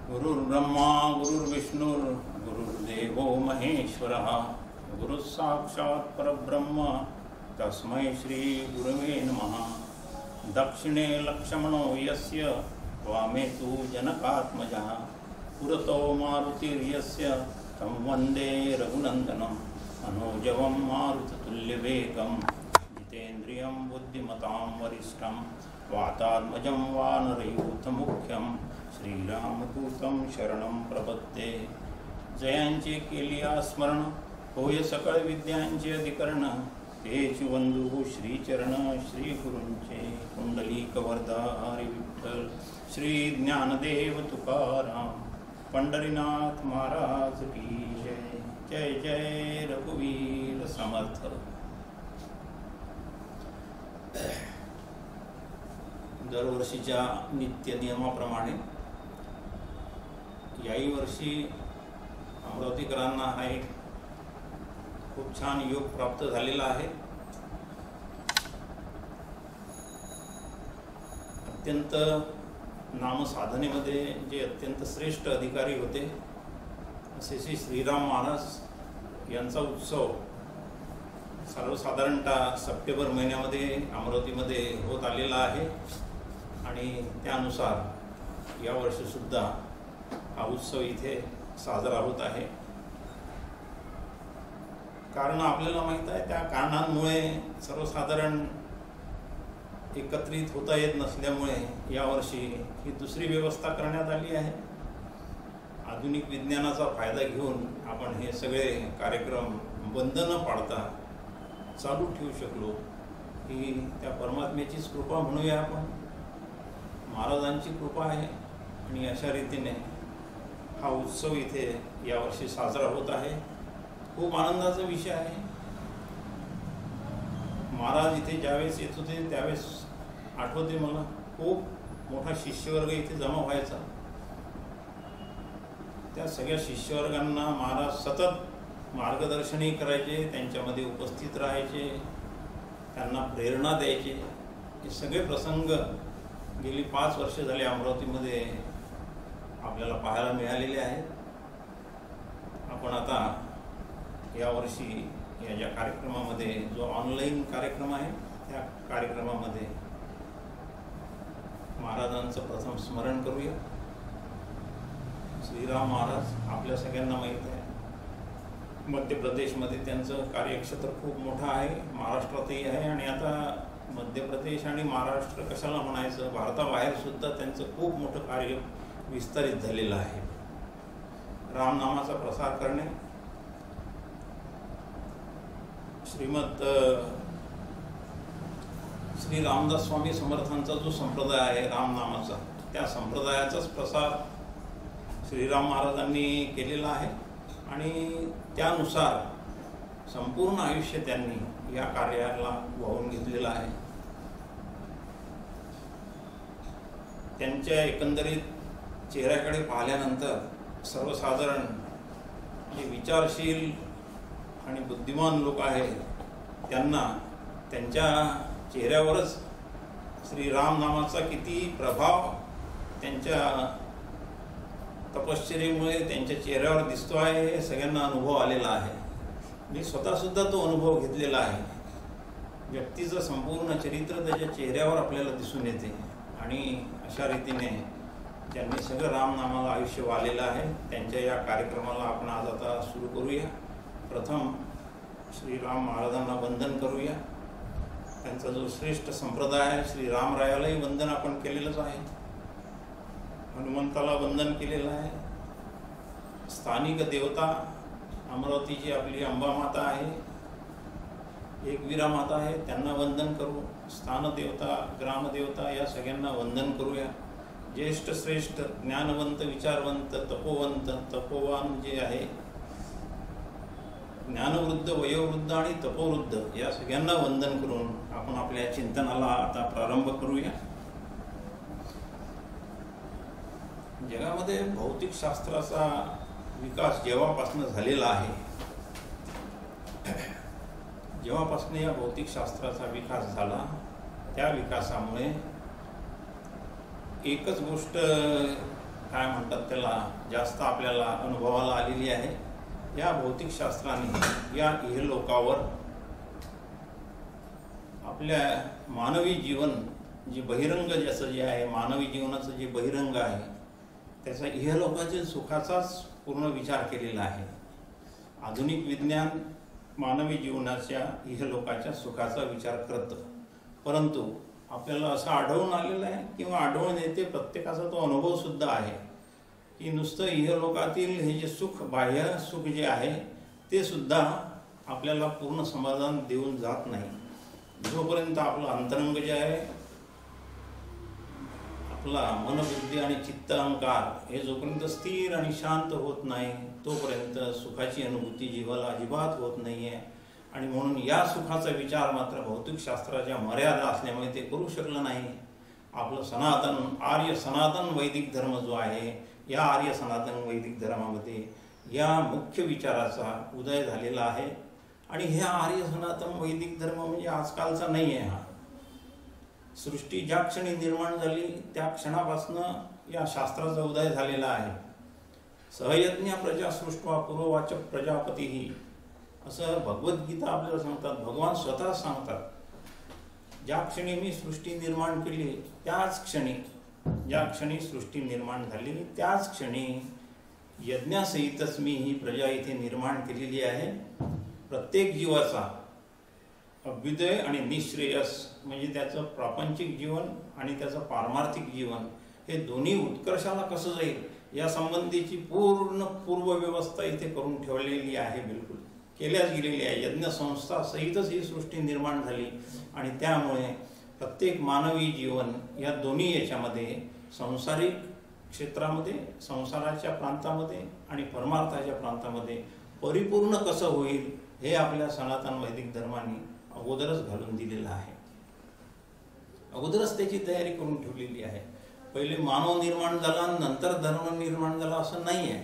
गुरुर्ब्रह्मा गुरुर्विष्णु गुरुर्देवो महेश्वरः गुरुः साक्षात् परब्रह्म तस्मै श्री गुरवे नमः। दक्षिणे लक्ष्मणो यस्य वामे तु जनकात्मजः पुरतो मारुतिर्यस्य तं वन्दे रघुनन्दनं मनोजवं मारुततुल्यवेगं जितेन्द्रियं बुद्धिमतां वरिष्ठं वातात्मजं वानरयूथमुख्यं श्रीरामदूतं शरणं प्रपद्ये। जयांचे केलिया स्मरण होय सकळ विद्यांचे अधिकरण तेच वंदू श्रीचरण श्री गुरूंचे कुंडलिक वरदा हरी विठ्ठल श्री ज्ञानदेव तुकाराम पंढरीनाथ महाराज की जय। जय जय रघुवीर समर्थ। दरवर्षीच्या नित्य नियमाप्रमाणे याही वर्षी अमरावतीकरांना हा एक खूप छान योग प्राप्त झालेला आहे। अत्यंत नामसाधनेमध्ये जे अत्यंत श्रेष्ठ अधिकारी होते असे श्री श्रीराम महाराज यांचा उत्सव सर्वसाधारणतः सप्टेंबर महिन्यामध्ये अमरावतीमध्ये होत आलेला आहे आणि त्यानुसार यावर्षीसुद्धा हा उत्सव इथे साजरा होत आहे। कारण आपल्याला माहीत आहे त्या कारणांमुळे सर्वसाधारण एकत्रित होता येत नसल्यामुळे यावर्षी ही दुसरी व्यवस्था करण्यात आली आहे। आधुनिक विज्ञानाचा फायदा घेऊन आपण हे सगळे कार्यक्रम बंद न पाडता चालू ठेवू शकलो ही त्या परमात्म्याचीच कृपा म्हणूया आपण, महाराजांची कृपा आहे। आणि अशा रीतीने हा उत्सव इथे यावर्षी साजरा होत आहे। खूप आनंदाचा विषय आहे। महाराज इथे ज्यावेळेस येत होते त्यावेळेस आठवते मला खूप मोठा शिष्यवर्ग इथे जमा व्हायचा। त्या सगळ्या शिष्यवर्गांना महाराज सतत मार्गदर्शनही करायचे, त्यांच्यामध्ये उपस्थित राहायचे, त्यांना प्रेरणा द्यायचे। हे सगळे प्रसंग गेली 5 वर्षे झाले अमरावतीमध्ये आपल्याला पाहायला मिळालेले आहेत। आपण आता यावर्षी या ज्या कार्यक्रमामध्ये जो ऑनलाईन कार्यक्रम आहे त्या कार्यक्रमामध्ये महाराजांचं प्रथम स्मरण करूया। श्रीराम महाराज आपल्या सगळ्यांना माहीत आहे, मध्य प्रदेशमध्ये त्यांचं कार्यक्षेत्र खूप मोठं आहे, महाराष्ट्रातही आहे आणि आता मध्य प्रदेश आणि महाराष्ट्र कशाला म्हणायचं, भारताबाहेर सुद्धा त्यांचं खूप मोठं कार्य विस्तारित झालेलं आहे। रामनामाचा प्रसार करणे, श्रीमद श्री रामदास स्वामी समर्थांचा जो संप्रदाय आहे रामनामाचा, त्या संप्रदायाचाच प्रसार श्रीराम महाराजांनी केलेला आहे आणि त्यानुसार संपूर्ण आयुष्य त्यांनी या कार्याला वाहून घेतलेलं आहे। त्यांच्या एकंदरीत चेहऱ्याकडे पाहिल्यानंतर सर्वसाधारण जे विचारशील आणि बुद्धिमान लोक आहेत त्यांना त्यांच्या चेहऱ्यावरच श्रीराम नामाचा किती प्रभाव त्यांच्या तपश्चर्येमुळे त्यांच्या चेहऱ्यावर दिसतो आहे हे सगळ्यांना अनुभव आलेला आहे। मी स्वतःसुद्धा तो अनुभव घेतलेला आहे। व्यक्तीचं संपूर्ण चरित्र त्याच्या चेहऱ्यावर आपल्याला दिसून येते आणि अशा रीतीने त्यांनी सगळं रामनामाला आयुष्य वाहिलेलं आहे। त्यांच्या या कार्यक्रमाला आपण आज आता सुरू करूया। प्रथम श्रीराम महाराजांना वंदन करूया। त्यांचा जो श्रेष्ठ संप्रदाय आहे श्रीरामरायालाही वंदन आपण केलेलंच आहे, हनुमंताला वंदन केलेलं आहे। स्थानिक देवता अमरावतीची आपली अंबा माता आहे, एकवीरा माता आहे, त्यांना वंदन करू। स्थानदेवता ग्रामदेवता या सगळ्यांना वंदन करूया। ज्येष्ठ श्रेष्ठ ज्ञानवंत विचारवंत तपोवंत तपोवान जे आहे, ज्ञानवृद्ध वयोवृद्ध आणि तपोवृद्ध या सगळ्यांना वंदन करून आपण आपल्या चिंतनाला आता प्रारंभ करूया। जगामध्ये भौतिक शास्त्राचा विकास जेव्हापासून झालेला आहे, जेव्हापासून या भौतिक शास्त्राचा विकास झाला त्या विकासामुळे एकच गोष्ट काय म्हणतात त्याला जास्त आपल्याला अनुभवाला आलेली आहे. या भौतिकशास्त्राने या इहलोकावर आपल्या मानवी जीवन जे बहिरंग ज्याचं जे आहे, मानवी जीवनाचं जे बहिरंग आहे त्याचा इहलोकाच्या सुखाचाच पूर्ण विचार केलेला आहे. आधुनिक विज्ञान मानवी जीवनाच्या इहलोकाच्या सुखाचा विचार करतं, परंतु आपल्याला असं आढळून आलेलं आहे किंवा आढळून येते, प्रत्येकाचा तो अनुभव सुद्धा आहे की नुसतं इहलोकातील हे जे सुख, बाह्य सुख जे आहे ते सुद्धा आपल्याला पूर्ण समाधान देऊन जात नाही. जोपर्यंत आपलं अंतरंग जे आहे, आपला मनबुद्धी आणि चित्त अहंकार हे जोपर्यंत स्थिर आणि शांत होत नाही तोपर्यंत सुखाची अनुभूती जीवाला अजिबात होत नाही आहे. आणि म्हणून या सुखाचा विचार मात्र भौतिकशास्त्राच्या मर्यादा असल्यामुळे ते करू शकलं नाही. आपलं सनातन आर्य सनातन वैदिक धर्म जो आहे, या आर्य सनातन वैदिक धर्मामध्ये या मुख्य विचाराचा उदय झालेला आहे. आणि ह्या आर्य सनातन वैदिक धर्म म्हणजे आजकालचा नाही आहे. हा सृष्टी ज्या क्षणी निर्माण झाली त्या क्षणापासून या शास्त्राचा उदय झालेला आहे. सहयज्ञ प्रजा सृष्टवा पूर्ववाचक प्रजापतीही, असं भगवद्गीता आपल्याला सांगतात, भगवान स्वतः सांगतात. ज्या क्षणी मी सृष्टी निर्माण केली त्याच क्षणी, ज्या क्षणी सृष्टी निर्माण झाली त्याच क्षणी यज्ञासहितच मी ही प्रजा इथे निर्माण केलेली आहे. प्रत्येक जीवाचा अभ्युदय आणि निःश्रेयस म्हणजे त्याचं प्रापंचिक जीवन आणि त्याचं पारमार्थिक जीवन हे दोन्ही उत्कर्षाला कसं जाईल या संबंधीची पूर्ण पूर्वव्यवस्था इथे करून ठेवलेली आहे, बिलकुल केल्याच गेलेली आहे. यज्ञसंस्था सहितच ही सृष्टी निर्माण झाली. आणि त्यामुळे प्रत्येक मानवी जीवन या दोन्ही याच्यामध्ये, संसारिक क्षेत्रामध्ये, संसाराच्या प्रांतामध्ये आणि परमार्थाच्या प्रांतामध्ये परिपूर्ण कसं होईल हे आपल्या सनातन वैदिक धर्माने अगोदरच घालून दिलेलं आहे. अगोदरच त्याची तयारी करून ठेवलेली आहे. पहिले मानव निर्माण झाला नंतर धर्म निर्माण झाला असं नाही आहे.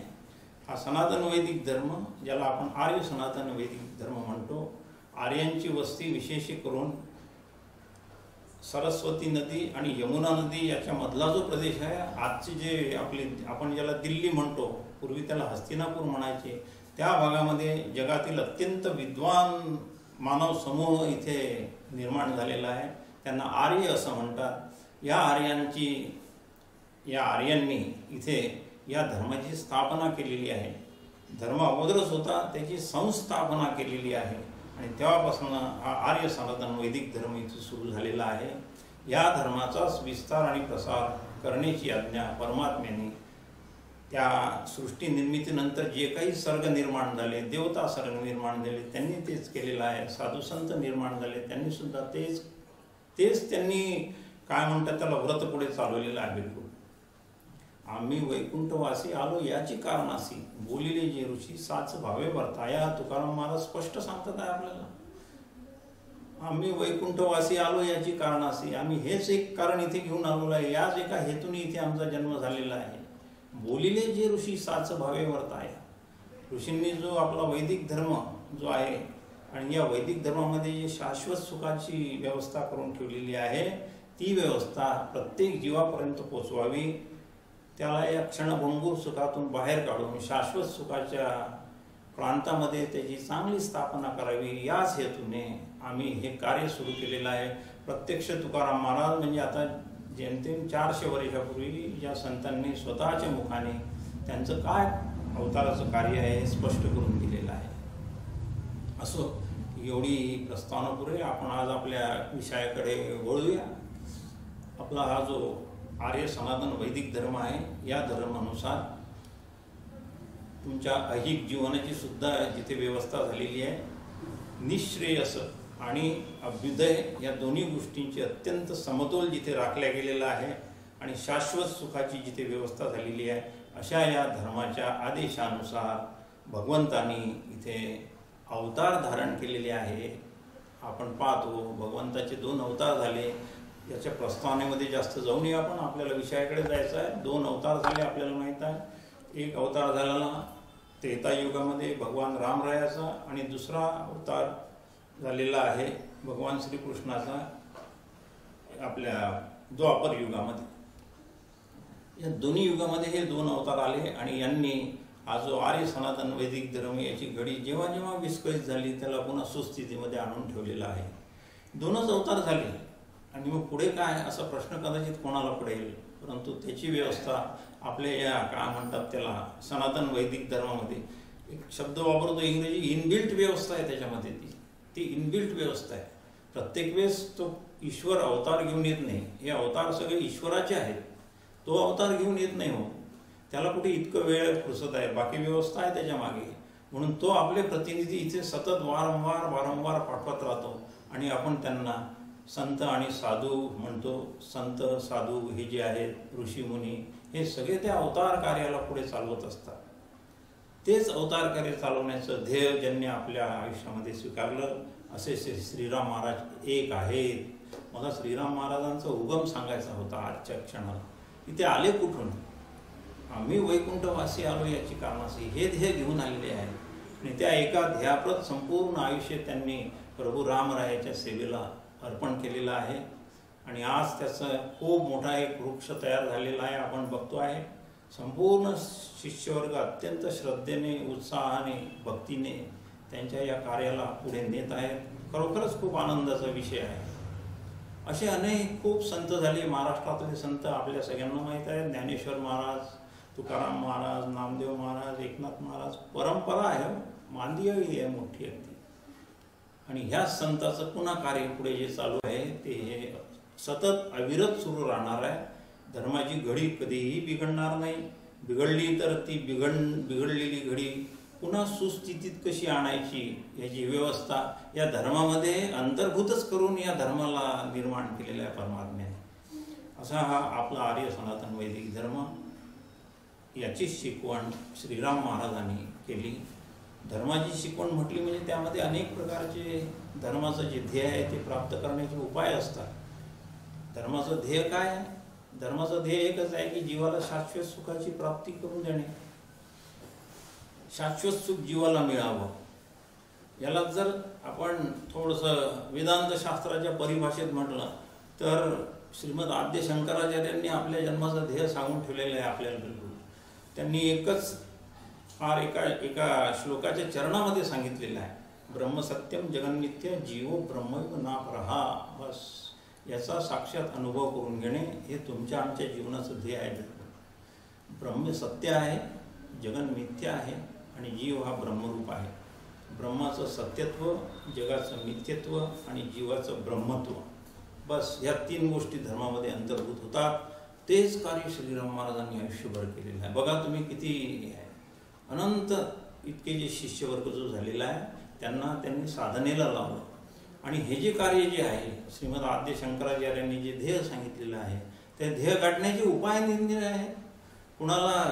हा सनातन वैदिक धर्म, ज्याला आपण आर्य सनातन वैदिक धर्म म्हणतो, आर्यांची वस्ती विशेष करून सरस्वती नदी आणि यमुना नदी याच्यामधला जो प्रदेश आहे, आजचे जे आपण ज्याला दिल्ली म्हणतो, पूर्वी त्याला हस्तिनापूर म्हणायचे, त्या भागामध्ये जगातील अत्यंत विद्वान मानव समूह इथे निर्माण झालेला आहे. त्यांना आर्य असं म्हणतात. या आर्यांनी इथे या धर्माची स्थापना केलेली आहे. धर्म अगोदरच होता, त्याची संस्थापना केलेली आहे आणि तेव्हापासून हा आर्य सनातन वैदिक धर्म इथे सुरू झालेला आहे. या धर्माचाच विस्तार आणि प्रसार करण्याची आज्ञा परमात्म्याने त्या सृष्टी निर्मितीनंतर जे काही सर्ग निर्माण झाले, देवता सर्ग निर्माण झाले, त्यांनी तेच केलेलं आहे. साधू संत निर्माण झाले, त्यांनी सुद्धा तेच त्यांनी काय म्हणतात त्याला व्रत पुढे चालवलेलं आहे. बिलकुल आम्ही वैकुंठवासी आलो याची कारणासी, बोलिले जे ऋषी साच भावे वर्ताया, तुकाराम महाराज स्पष्ट सांगतात आहे आपल्याला. आम्ही वैकुंठवासी आलो याची कारणासी, आम्ही हेच एक कारण इथे घेऊन आलेलो आहे. याच एका हेतूने इथे आमचा जन्म झालेला आहे. बोलिले जे ऋषी साच भावे वर्ताया, ऋषींनी जो आपला वैदिक धर्म जो आहे आणि या वैदिक धर्मामध्ये जे शाश्वत सुखाची व्यवस्था करून ठेवलेली आहे, ती व्यवस्था प्रत्येक जीवापर्यंत पोचवावी, त्याला या क्षणभंगूर सुखातून बाहेर काढून शाश्वत सुखाच्या प्रांतामध्ये त्याची चांगली स्थापना करावी, याच हेतूने आम्ही हे कार्य सुरू केलेलं आहे. प्रत्यक्ष तुकाराम महाराज म्हणजे आता जेमतेम 400 वर्षापूर्वी ज्या संतांनी स्वतःच्या मुखाने त्यांचं काय अवताराचं कार्य आहे हे स्पष्ट करून दिलेलं आहे. असो, एवढी प्रस्तावनापुरे आपण आज आपल्या विषयाकडे वळूया. आपला हा जो आर्य सनातन वैदिक धर्म आहे, या धर्मानुसार तुमच्या ऐहिक जीवनाची सुद्धा जिथे व्यवस्था झालेली आहे, निःश्रेयस आणि अभ्युदय या दोन्ही गोष्टींची अत्यंत समतोल जिथे राखल्या गेलेला आहे आणि शाश्वत सुखाची जिथे व्यवस्था झालेली आहे, अशा या धर्माच्या आदेशानुसार भगवंतांनी इथे अवतार धारण केलेले आहे. आपण पाहतो भगवंताचे 2 अवतार झाले. याच्या प्रस्तावनेमध्ये जास्त जाऊ नये आपण, आपल्याला विषयाकडे जायचं आहे. 2 अवतार झाले आपल्याला माहीत आहे. एक अवतार झालेला त्रेतायुगामध्ये भगवान रामरायाचा आणि दुसरा अवतार झालेला आहे भगवान श्रीकृष्णाचा आपल्या द्वापर युगामध्ये. या दोन्ही युगामध्ये हे दोन अवतार आले आणि यांनी हा जो आर्य सनातन वैदिक धर्म याची घडी जेव्हा जेव्हा विस्कळीत झाली त्याला पुन्हा सुस्थितीमध्ये आणून ठेवलेला आहे. दोनच अवतार झाले आणि मग पुढे काय असा प्रश्न कदाचित कोणाला पडेल, परंतु त्याची व्यवस्था आपल्या या काय म्हणतात त्याला सनातन वैदिक धर्मामध्ये एक शब्द वापरतो इंग्रजी, इनबिल्ट व्यवस्था आहे त्याच्यामध्ये. ती इनबिल्ट व्यवस्था आहे. प्रत्येक वेळेस तो ईश्वर अवतार घेऊन येत नाही. हे अवतार सगळे ईश्वराचे आहेत. तो अवतार घेऊन येत नाही. हो, त्याला कुठे इतकं वेळ फुरसत आहे, बाकी व्यवस्था आहे त्याच्या मागे. म्हणून तो आपले प्रतिनिधी इथे सतत वारंवार पाठवत राहतो आणि आपण त्यांना संत आणि साधू म्हणतो. संत साधू हे जे आहेत ऋषीमुनी हे सगळे त्या अवतार कार्याला पुढे चालवत असतात. तेच अवतार कार्य चालवण्याचं ध्येय ज्यांनी आपल्या आयुष्यामध्ये स्वीकारलं असे श्रीराम महाराज एक आहेत. मला श्रीराम महाराजांचा उगम सांगायचा होता आजच्या क्षणाला. इथे आले कुठून? आम्ही वैकुंठवासी आलो याची कारणाशी हे ध्येय घेऊन आलेले आहे आणि त्या एका ध्येयाप्रत संपूर्ण आयुष्य त्यांनी प्रभू रामरायाच्या सेवेला अर्पण केलेलं आहे. आणि आज त्याचा खूप मोठा एक वृक्ष तयार झालेला आहे. आपण बघतो आहे संपूर्ण शिष्यवर्ग अत्यंत श्रद्धेने, उत्साहाने, भक्तीने त्यांच्या या कार्याला पुढे नेत आहेत. खरोखरच खूप आनंदाचा विषय आहे. असे अनेक खूप संत झाले. महाराष्ट्रातले संत आपल्या सगळ्यांना माहीत आहेत. ज्ञानेश्वर महाराज, तुकाराम महाराज, नामदेव महाराज, एकनाथ महाराज. परंपरा आहे, मांदियाळी आहे मोठी अगदी. आणि ह्या संताचं पुन्हा कार्य पुढे जे चालू आहे ते सतत अविरत सुरू राहणार आहे. धर्माची घडी कधीही बिघडणार नाही. बिघडली तर ती बिघडलेली घडी पुन्हा सुस्थितीत कशी आणायची याची व्यवस्था या धर्मामध्ये अंतर्भूतच करून या धर्माला निर्माण केलेला आहे परमात्म्याने. असा हा आपला आर्य सनातन वैदिक धर्म. याची शिकवण श्रीराम महाराजांनी केली. धर्माची शिकवण म्हटली म्हणजे त्यामध्ये अनेक प्रकारचे धर्माचं जे ध्येय आहे ते प्राप्त करण्याचे उपाय असतात. धर्माचं ध्येय काय आहे? धर्माचं ध्येय एकच आहे की जीवाला शाश्वत सुखाची प्राप्ती करून देणे, शाश्वत सुख जीवाला मिळावं. याला जर आपण थोडंसं वेदांत शास्त्राच्या परिभाषेत म्हटलं तर श्रीमद आद्य शंकराचार्यांनी आपल्या जन्माचं ध्येय सांगून ठेवलेलं आहे आपल्याला. बिलकुल त्यांनी एकच फार एका श्लोकाच्या चरणामध्ये सांगितलेलं आहे, ब्रह्मसत्यम जगन्नित्य जीवो ब्रह्मैव नापरहा. बस याचा साक्षात अनुभव करून घेणे हे तुमच्या आमच्या जीवनाचं ध्येय आहे. ब्रह्म सत्य आहे, जगन मिथ्या आहे आणि जीव हा ब्रह्मरूप आहे. ब्रह्माचं सत्यत्व, जगाचं मिथ्यत्व आणि जीवाचं ब्रह्मत्व, बस ह्या तीन गोष्टी धर्मामध्ये अंतर्भूत होतात. तेच कार्य श्रीराम महाराजांनी आयुष्यभर केलेलं आहे. बघा तुम्ही किती अनंत इतके जे शिष्यवर्ग जो झालेला आहे त्यांनी साधनेला लावलं. आणि हे जे कार्य जे आहे श्रीमद आद्य शंकराचार्यांनी जे ध्येय सांगितलेलं आहे ते ध्येय गाठण्याचे उपाय निरनिराळे आहेत. कुणाला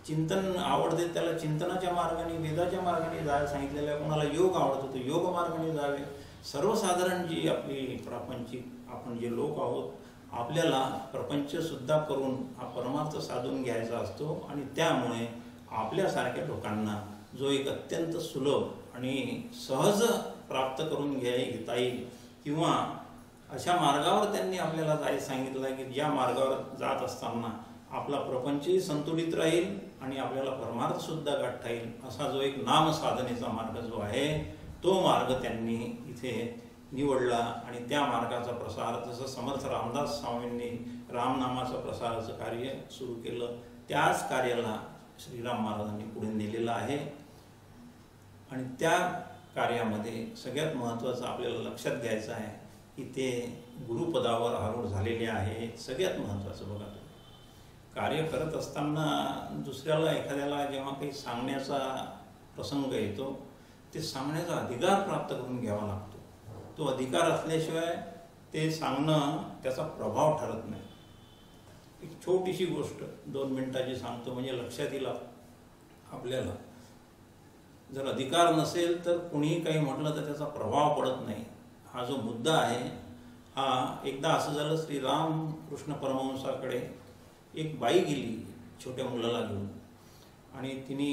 चिंतन आवडते त्याला चिंतनाच्या मार्गाने, वेदाच्या मार्गाने जायला सांगितलेलं आहे. कुणाला योग आवडतो तो योग मार्गाने जावे. सर्वसाधारण जी आपली प्रापंचिक आपण जे लोक आहोत आपल्याला प्रपंचसुद्धा करून हा परमार्थ साधून घ्यायचा असतो. आणि त्यामुळे आपल्यासारख्या लोकांना जो एक अत्यंत सुलभ आणि सहज प्राप्त करून घेता येईल किंवा अशा मार्गावर त्यांनी आपल्याला जायला सांगितलं आहे की ज्या मार्गावर जात असताना आपला प्रपंचही संतुलित राहील आणि आपल्याला परमार्थसुद्धा गाठता येईल. असा जो एक नामसाधनेचा मार्ग जो आहे तो मार्ग त्यांनी इथे निवडला. आणि त्या मार्गाचा प्रसार जसं समर्थ रामदास स्वामींनी रामनामाचा प्रसाराचं कार्य सुरू केलं त्याच कार्याला श्रीराम महाराजांनी पुढे नेलेलं आहे. आणि त्या कार्यामध्ये सगळ्यात महत्त्वाचं आपल्याला लक्षात घ्यायचं आहे की ते गुरुपदावर आरूढ झालेले आहे. सगळ्यात महत्त्वाचं बघा, कार्य करत असताना दुसऱ्याला एखाद्याला जेव्हा काही सांगण्याचा प्रसंग येतो ते सांगण्याचा अधिकार प्राप्त करून घ्यावा लागतो. तो अधिकार असल्याशिवाय ते सांगणं त्याचा प्रभाव ठरत नाही. एक छोटीशी गोष्ट 2 मिनिटाची सांगतो म्हणजे लक्षात येईल आपल्याला. जर अधिकार नसेल तर कुणीही काही म्हटलं तर त्याचा प्रभाव पडत नाही. हा जो मुद्दा आहे हा एकदा असं झालं, श्री रामकृष्ण परमहंसाकडे एक बाई गेली छोट्या मुलाला घेऊन आणि तिने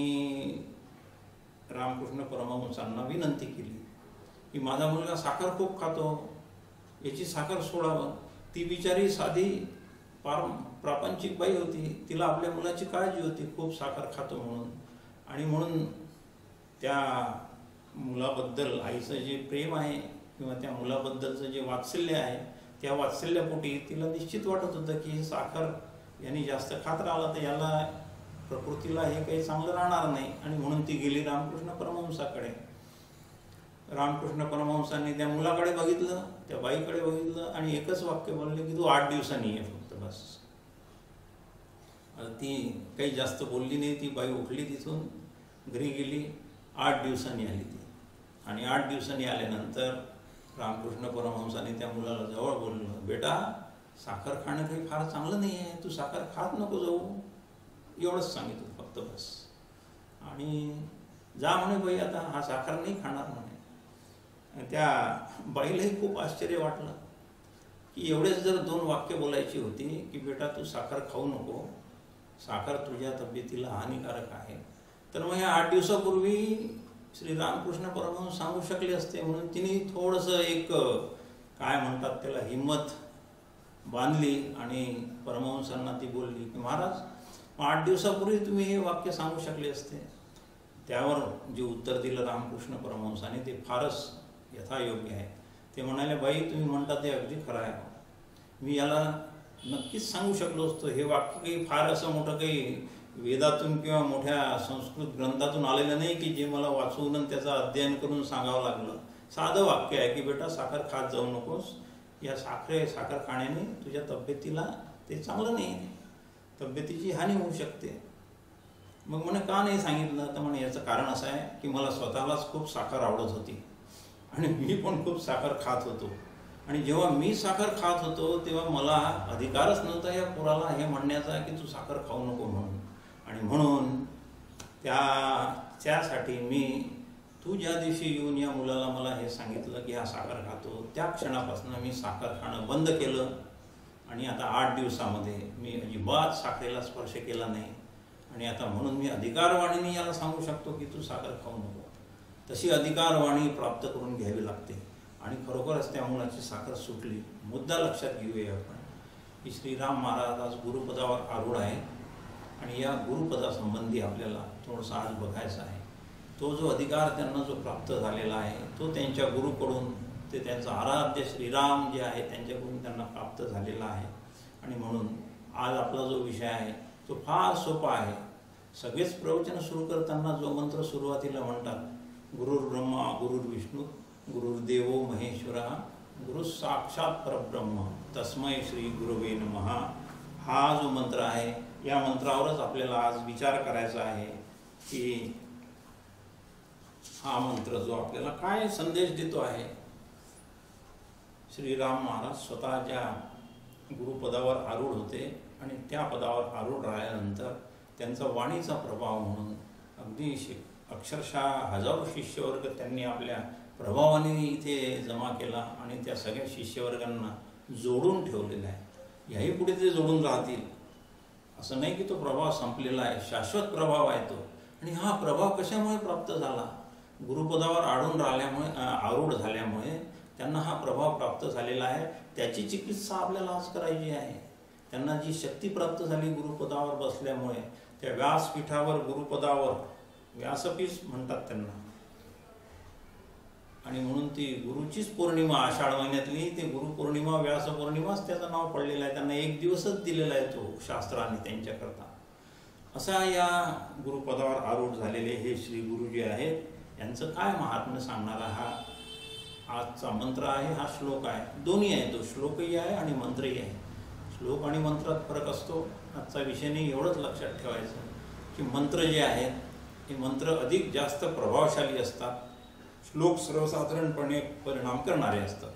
रामकृष्ण परमहंसांना विनंती केली की माझा मुलगा साखर खूप खातो, याची साखर सोडावं. ती बिचारी साधी फार प्रापंचिक बाई होती, तिला आपल्या मुलाची काळजी होती, खूप साखर खातो म्हणून. आणि म्हणून त्या मुलाबद्दल आईचं जे प्रेम आहे किंवा त्या मुलाबद्दलचं जे वात्सल्य आहे, त्या वात्सल्यापोटी तिला निश्चित वाटत होतं की साखर यांनी जास्त खात राहिला तर याला प्रकृतीला हे काही चांगलं राहणार नाही. आणि म्हणून ती गेली रामकृष्ण परमहंसाकडे. रामकृष्ण परमहंसांनी त्या मुलाकडे बघितलं, त्या बाईकडे बघितलं आणि एकच वाक्य बोलले की तू 8 दिवसांनी ये फक्त, बस. ती काही जास्त बोलली नाही. ती बाई उठली, तिथून घरी गेली. 8 दिवसांनी आली ती. आणि 8 दिवसांनी आल्यानंतर रामकृष्ण परमहंसाने त्या मुलाला जवळ बोललं, बेटा साखर खाणं काही फार चांगलं नाही आहे, तू साखर खात नको जाऊ, एवढंच सांगितलं फक्त, बस. आणि जा म्हणे बाई, आता हा साखर नाही खाणार म्हणे. त्या बाईलाही खूप आश्चर्य वाटलं की एवढेच जर 2 वाक्य बोलायची होती की बेटा तू साखर खाऊ नको, साखर तुझ्या तब्येतीला हानिकारक आहे, तर मग ह्या 8 दिवसापूर्वी श्री रामकृष्ण परमहंस सांगू शकले असते. म्हणून तिने थोडंसं एक काय म्हणतात त्याला हिम्मत बांधली आणि परमहंसांना ती बोलली की महाराज 8 दिवसापूर्वी तुम्ही हे वाक्य सांगू शकले असते. त्यावर जे उत्तर दिलं रामकृष्ण परमहंसाने ते फारच यथायोग्य आहे. ते म्हणाले, बाई तुम्ही म्हणता ते अगदी खरं आहे, मी याला नक्कीच सांगू शकलो असतो. हे वाक्य काही फार असं मोठं काही वेदातून किंवा मोठ्या संस्कृत ग्रंथातून आलेलं नाही की जे मला वाचवून त्याचं अध्ययन करून सांगावं लागलं. साधं वाक्य आहे की बेटा साखर खात जाऊ नकोस, या साखर खाण्याने तुझ्या तब्येतीला ते चांगलं नाही, तब्येतीची हानी होऊ शकते. मग म्हणे का नाही सांगितलं, तर म्हणे याचं कारण असं आहे की मला स्वतःलाच खूप साखर आवडत होती आणि मी पण खूप साखर खात होतो. आणि जेव्हा मी साखर खात होतो तेव्हा मला अधिकारच नव्हता या पोराला हे म्हणण्याचा की तू साखर खाऊ नको म्हणून. आणि म्हणून त्यासाठी मी तू ज्या दिवशी येऊन या मुलाला मला हे सांगितलं की हा साखर खातो, त्या क्षणापासून मी साखर खाणं बंद केलं. आणि आता 8 दिवसामध्ये मी अजिबात साखरेला स्पर्श केला नाही. आणि आता म्हणून मी अधिकारवाणीने याला सांगू शकतो की तू साखर खाऊ नको. तशी अधिकारवाणी प्राप्त करून घ्यावी लागते. आणि खरोखरच त्या मुलाची साखर सुटली. मुद्दा लक्षात घेऊया आपण की श्रीराम महाराज आज गुरुपदावर आरूढ आहे आणि या गुरुपदासंबंधी आपल्याला थोडंसं आज बघायचं आहे. तो जो अधिकार त्यांना जो प्राप्त झालेला आहे तो त्यांच्या गुरुकडून, ते त्यांचं आराध्य श्रीराम जे आहे त्यांच्याकडून त्यांना प्राप्त झालेला आहे. आणि म्हणून आज आपला जो विषय आहे तो फार सोपा आहे. सगळेच प्रवचन सुरू करताना जो मंत्र सुरुवातीला म्हणतात, गुरुर्ब्रह्मा गुरुर्विष्णू गुरुर्देवो महेश्वरः गुरु साक्षात परब्रह्म तस्मै श्री गुरवे नमः, हा जो मंत्र आहे या मंत्रावरच आपल्याला आज विचार करायचा आहे की हा मंत्र जो आपल्याला काय संदेश देतो आहे. श्रीराम महाराज स्वतः ज्या गुरुपदावर आरूढ होते आणि त्या पदावर आरूढ राहिल्यानंतर त्यांचा वाणीचा प्रभाव म्हणून अगदी अक्षरशः हजारो शिष्यवर्ग त्यांनी आपल्या प्रभावाने इथे जमा केला आणि त्या सगळ्या शिष्यवर्गांना जोडून ठेवलेला आहे. याही पुढे ते जोडून राहतील, असं नाही की तो प्रभाव संपलेला आहे, शाश्वत प्रभाव आहे तो. आणि हा प्रभाव कशामुळे प्राप्त झाला, गुरुपदावर आरूढ झाल्यामुळे त्यांना हा प्रभाव प्राप्त झालेला आहे. त्याची चिकित्सा आपल्याला आज करायची आहे. त्यांना जी शक्ती प्राप्त झाली गुरुपदावर बसल्यामुळे, त्या व्यासपीठावर गुरुपदावर, व्यासपीठ म्हणतात त्यांना, आणि म्हणून ती गुरुचीच पौर्णिमा आषाढ महिन्यातली ते गुरुपौर्णिमा, व्यासपौर्णिमाच त्याचं नाव पडलेलं आहे. त्यांना 1 दिवसच दिलेला आहे तो शास्त्राने त्यांच्याकरता. असा या गुरुपदावर आरूढ झालेले हे श्री गुरु जे आहेत यांचं काय महात्म्य सांगणारा हा आजचा मंत्र आहे, हा श्लोक आहे. दोन्ही आहे, तो श्लोकही आहे आणि मंत्रही आहे. श्लोक आणि मंत्रात फरक असतो. आजचा विषय नाही, एवढंच लक्षात ठेवायचं की मंत्र जे आहेत हे मंत्र अधिक जास्त प्रभावशाली असतात, श्लोक सर्वसाधारणपणे परिणाम करणारे असतात.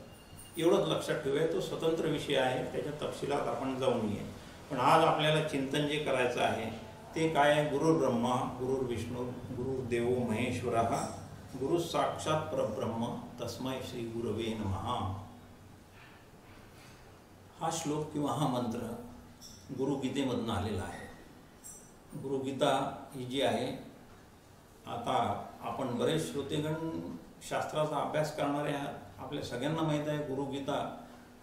एवढंच लक्षात ठेवूया. तो स्वतंत्र विषय आहे, त्याच्या तपशिलात आपण जाऊन नये. पण आज आपल्याला चिंतन जे करायचं आहे ते काय आहे, गुरुर्ब्रह्मा गुरुर्विष्णू गुरुर्देवो महेश्वरः गुरु साक्षात परब्रह्म तस्मै श्री गुरवे नमः. हा श्लोक किंवा हा मंत्र गुरुगीतेमधून आलेला आहे. गुरुगीता ही जी आहे, आता आपण बरेच श्रोतेगण शास्त्राचा अभ्यास करणारे आहात, आपल्या सगळ्यांना माहीत आहे गुरुगीता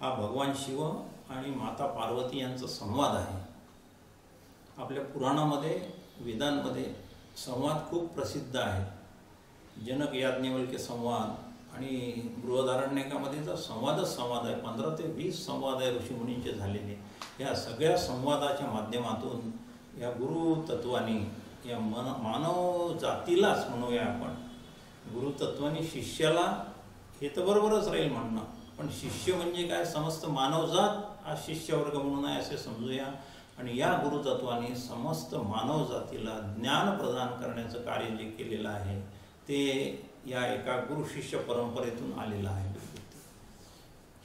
हा भगवान शिव आणि माता पार्वती यांचा संवाद आहे. आपल्या पुराणामध्ये, वेदांमध्ये संवाद खूप प्रसिद्ध आहे. जनक याज्ञवल्क्य संवाद आणि बृहदारण्यकामध्ये तर संवादच संवाद आहे. 15 ते 20 संवाद आहे ऋषीमुनींचे झालेले. या सगळ्या संवादाच्या माध्यमातून या गुरुतत्वानी, या मानव जातीलाच म्हणूया आपण, गुरुतत्वानी शिष्याला, हे तर बरोबरच राहील म्हणणं, पण शिष्य म्हणजे काय, समस्त मानवजात हा शिष्यवर्ग म्हणून आहे असे समजूया. आणि या गुरुतत्वाने समस्त मानव जातीला ज्ञान प्रदान करण्याचं कार्य जे केलेलं आहे ते या एका गुरु शिष्य परंपरेतून आलेलं आहे.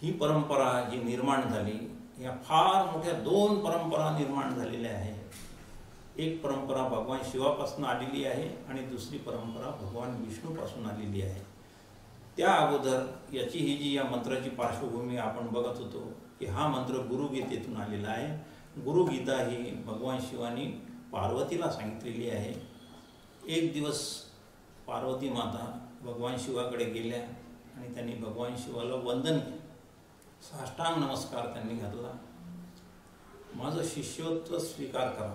ही परंपरा जी निर्माण झाली, या फार मोठ्या 2 परंपरा निर्माण झालेल्या आहेत. एक परंपरा भगवान शिवापासून आलेली आहे आणि दुसरी परंपरा भगवान विष्णूपासून आलेली आहे. त्या अगोदर याची ही जी या मंत्राची पार्श्वभूमी आपण बघत होतो की हा मंत्र गुरुगीतेतून आलेला आहे. गुरुगीता ही भगवान शिवानी पार्वतीला सांगितलेली आहे. एक दिवस पार्वती माता भगवान शिवाकडे गेल्या आणि त्यांनी भगवान शिवाला वंदन केलं, साष्टांग नमस्कार त्यांनी घातला. माझं शिष्यत्व स्वीकार करा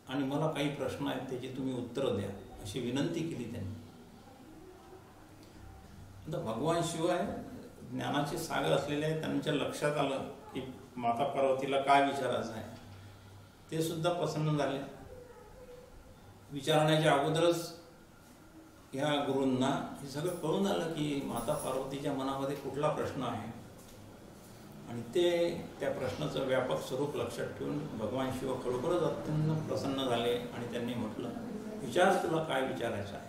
आणि मला काही प्रश्न आहेत त्याची तुम्ही उत्तरं द्या अशी विनंती केली त्यांनी. आता भगवान शिव आहे, ज्ञानाचे सागर असलेले आहे, त्यांच्या लक्षात आलं की माता पार्वतीला काय विचारायचं आहे. ते सुद्धा प्रसन्न झाले. विचारण्याच्या अगोदरच ह्या गुरूंना हे सगळं कळून आलं की माता पार्वतीच्या मनामध्ये कुठला प्रश्न आहे आणि ते त्या प्रश्नाचं व्यापक स्वरूप लक्षात ठेवून भगवान शिव खरोखरच अत्यंत प्रसन्न झाले आणि त्यांनी म्हटलं, विचार, तुला काय विचारायचं आहे.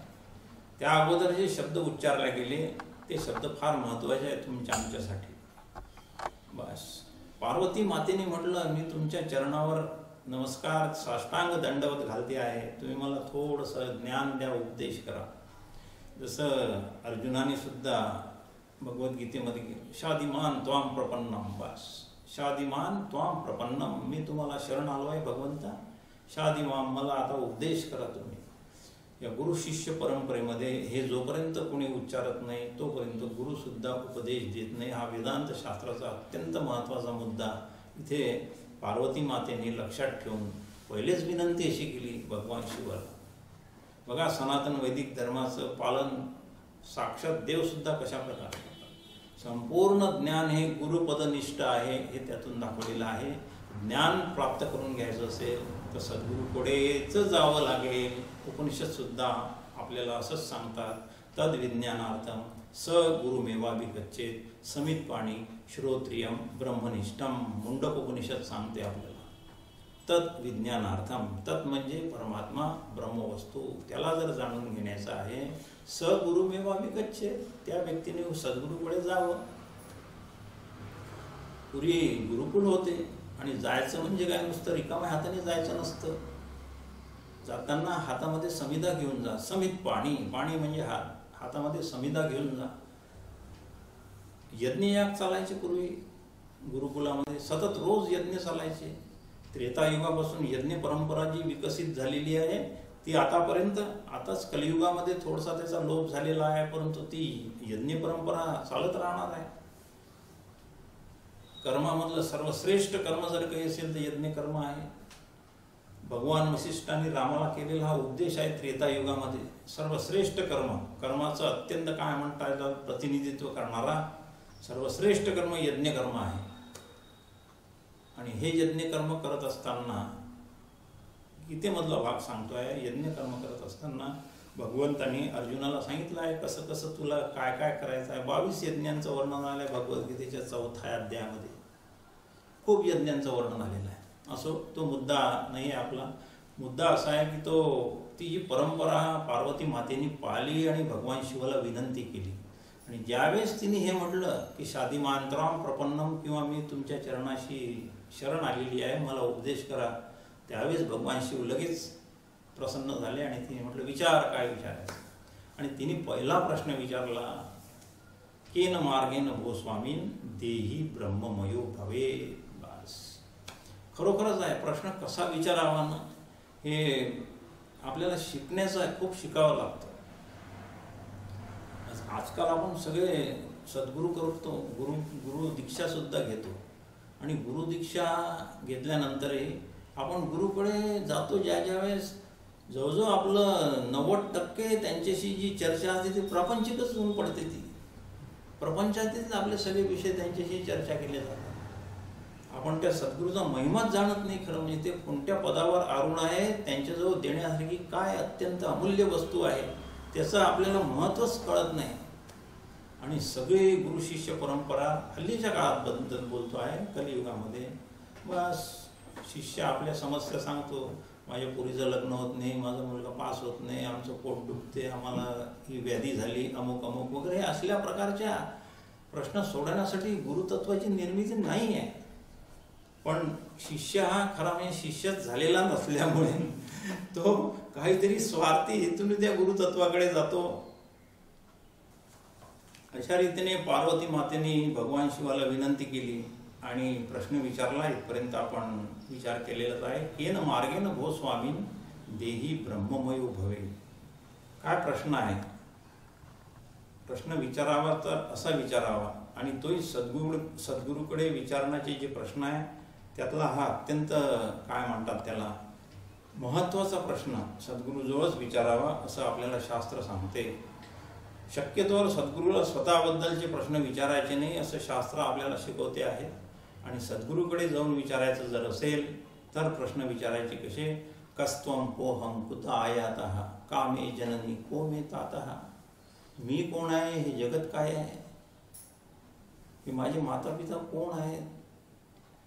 त्या अगोदर जे शब्द उच्चारले गेले ते शब्द फार महत्त्वाचे आहेत तुमच्या आमच्यासाठी. बस पार्वती मातेने म्हटलं, मी तुमच्या चरणावर नमस्कार, साष्टांग दंडवत घालते आहे, तुम्ही मला थोडंसं ज्ञान द्या, उपदेश करा. जसं अर्जुनाने सुद्धा भगवद्गीतेमध्ये शादिमान त्वाम प्रपन्नम, बस शादिमान त्वाम प्रपन्नम, मी तुम्हाला शरण आलो आहे भगवंता, शादिमान, मला आता उपदेश करा तुम्ही. या गुरु शिष्य परंपरेमध्ये हे जोपर्यंत कोणी उच्चारत नाही तोपर्यंत गुरुसुद्धा उपदेश देत नाही. हा वेदांत शास्त्राचा अत्यंत महत्त्वाचा मुद्दा इथे पार्वती मातेने लक्षात ठेवून पहिलेच विनंती अशी केली भगवान शिवाला. बघा, सनातन वैदिक धर्माचं पालन साक्षात देवसुद्धा कशा प्रकारे करतात. संपूर्ण ज्ञान हे गुरुपदनिष्ठ आहे हे त्यातून दाखवलेलं आहे. ज्ञान प्राप्त करून घ्यायचं असेल तर सद्गुरूकडेच जावं लागेल. उपनिषदसुद्धा आपल्याला असंच सांगतात, तद विज्ञानार्थम स गुरुमेवाभिगच्छेत समित पाणी श्रोत्रियम ब्रह्मनिष्ठम. मुंडक उपनिषद सांगते आपल्याला तत् विज्ञानार्थम. तत् म्हणजे परमात्मा, ब्रह्मवस्तू, त्याला जर जाणून घेण्याचं आहे, स गुरुमेवाभिगच्छेत, त्या व्यक्तीने सद्गुरूकडे जावं. पूर्वी गुरुकुल होते आणि जायचं म्हणजे काय, नुसतं रिकाम्या हाताने जायचं नसतं. जाताना हातामध्ये समिधा घेऊन जा. समित पाणी, पाणी म्हणजे हातामध्ये समिधा घेऊन जा. यज्ञयाग चालायचे पूर्वी गुरुकुलामध्ये, सतत रोज यज्ञ चालायचे. त्रेतायुगापासून यज्ञ परंपरा जी विकसित झालेली आहे ती आतापर्यंत, आताच कलियुगामध्ये थोडासा त्याचा लोप झालेला आहे, परंतु ती यज्ञ परंपरा चालत राहणार आहे. कर्मामधलं सर्वश्रेष्ठ कर्म जर काही असेल तर यज्ञ कर्म आहे. भगवान वसिष्ठांनी रामाला केलेला हा उपदेश आहे त्रेतायुगामध्ये. सर्वश्रेष्ठ कर्म, कर्माचं अत्यंत काय म्हणता येईल प्रतिनिधित्व करणारा सर्वश्रेष्ठ कर्म यज्ञ कर्म आहे. आणि हे यज्ञ कर्म करत असताना गीतेमधला भाग सांगतोय, यज्ञ कर्म करत असताना भगवंतांनी अर्जुनाला सांगितलं आहे कसं कसं तुला काय काय करायचं आहे. 22 यज्ञांचं वर्णन आलं आहे भगवद्गीतेच्या 4थ्या अध्यायामध्ये. खूप यज्ञांचं वर्णन आलेलं आहे. असो, तो मुद्दा नाही आहे आपला. मुद्दा असा आहे की ती जी परंपरा पार्वती मातेने पाळली आणि भगवान शिवाला विनंती केली. आणि ज्यावेळेस तिने हे म्हटलं की शादिमांतराम प्रपन्नम, किंवा मी तुमच्या चरणाशी शरण आलेली आहे, मला उपदेश करा, त्यावेळेस भगवान शिव लगेच प्रसन्न झाले आणि तिने म्हटलं, विचार, काय विचारायचं. आणि तिने पहिला प्रश्न विचारला, केन मार्गेन भो स्वामीन देही ब्रह्ममयो भवे. बस, खरोखरच आहे, प्रश्न कसा विचारावा ना हे आपल्याला शिकण्याचं आहे, खूप शिकावं लागतं. आजकाल आपण सगळे सद्गुरू करतो, गुरु दीक्षा सुद्धा घेतो, आणि गुरुदीक्षा घेतल्यानंतरही आपण गुरुकडे जातो ज्यावेळेस जवळजवळ आपलं 90% त्यांच्याशी जी चर्चा असते ती प्रापंचिकच होऊन पडते. ती प्रपंचातीलच आपले सगळे विषय त्यांच्याशी चर्चा केले जातात. आपण त्या सद्गुरूचा महिमाच जाणत नाही. खरं म्हणजे ते कोणत्या पदावर आरूढ आहे, त्यांच्याजवळ देण्यासारखी काय अत्यंत अमूल्य वस्तू आहे त्याचं आपल्याला महत्त्वच कळत नाही. आणि सगळी गुरु शिष्य परंपरा हल्लीच्या काळात बद्दल बोलतो आहे, कलियुगामध्ये बस शिष्य आपल्या समस्या सांगतो. माझ्या पोरीचं लग्न होत नाही, माझा मुलगा पास होत नाही, आमचं पोट दुखते, आम्हाला ही व्याधी झाली, अमुक अमुक वगैरे असल्या प्रकारच्या प्रश्न सोडवण्यासाठी गुरुतत्वाची निर्मिती नाही आहे. पण शिष्य हा खरा म्हणजे शिष्यच झालेला नसल्यामुळे तो काहीतरी स्वार्थी हेतून त्या गुरुतत्वाकडे जातो. अशा रीतीने पार्वती मातेने भगवान शिवाला विनंती केली आणि प्रश्न विचारला. इथपर्यंत आपण विचार केलेलाच आहे. केन मार्गेन भो स्वामी देही ब्रह्ममयो भवे. काय प्रश्न आहे? प्रश्न विचारावा तर असा विचारावा आणि तोही सद्गुरूकडे विचारण्याचे जे प्रश्न आहे त्यातला हा अत्यंत काय म्हणतात त्याला महत्त्वाचा प्रश्न सद्गुरूजवळच विचारावा असं आपल्याला शास्त्र सांगते. शक्यतोवर सद्गुरूला स्वतःबद्दलचे प्रश्न विचारायचे नाही असं शास्त्र आपल्याला शिकवते आहे. आणि सद्गुरूकडे जाऊन विचारायचं जर असेल तर प्रश्न विचारायचे कसे? कस्त्वं कोहम कुत आयातः कामे जननी को मे तातः. मी कोण आहे, हे जगत काय आहे, की माझे माता पिता कोण आहेत,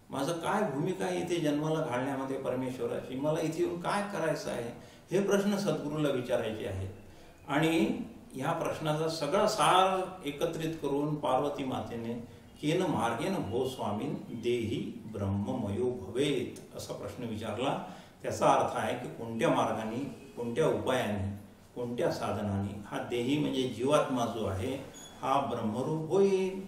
माझं काय भूमिका आहे इथे जन्माला घालण्यामध्ये परमेश्वराची, मला इथे येऊन काय करायचं आहे, हे प्रश्न सद्गुरूला विचारायचे आहेत. आणि ह्या प्रश्नाचा सगळा सार एकत्रित करून पार्वती मातेने केन मार्गेन भो स्वामीन देही ब्रह्ममयो भवेत असा प्रश्न विचारला. त्याचा अर्थ आहे की कोणत्या मार्गाने, कोणत्या उपायाने, कोणत्या साधनाने हा देही म्हणजे जीवात्मा जो आहे हा ब्रह्मरूप होईल.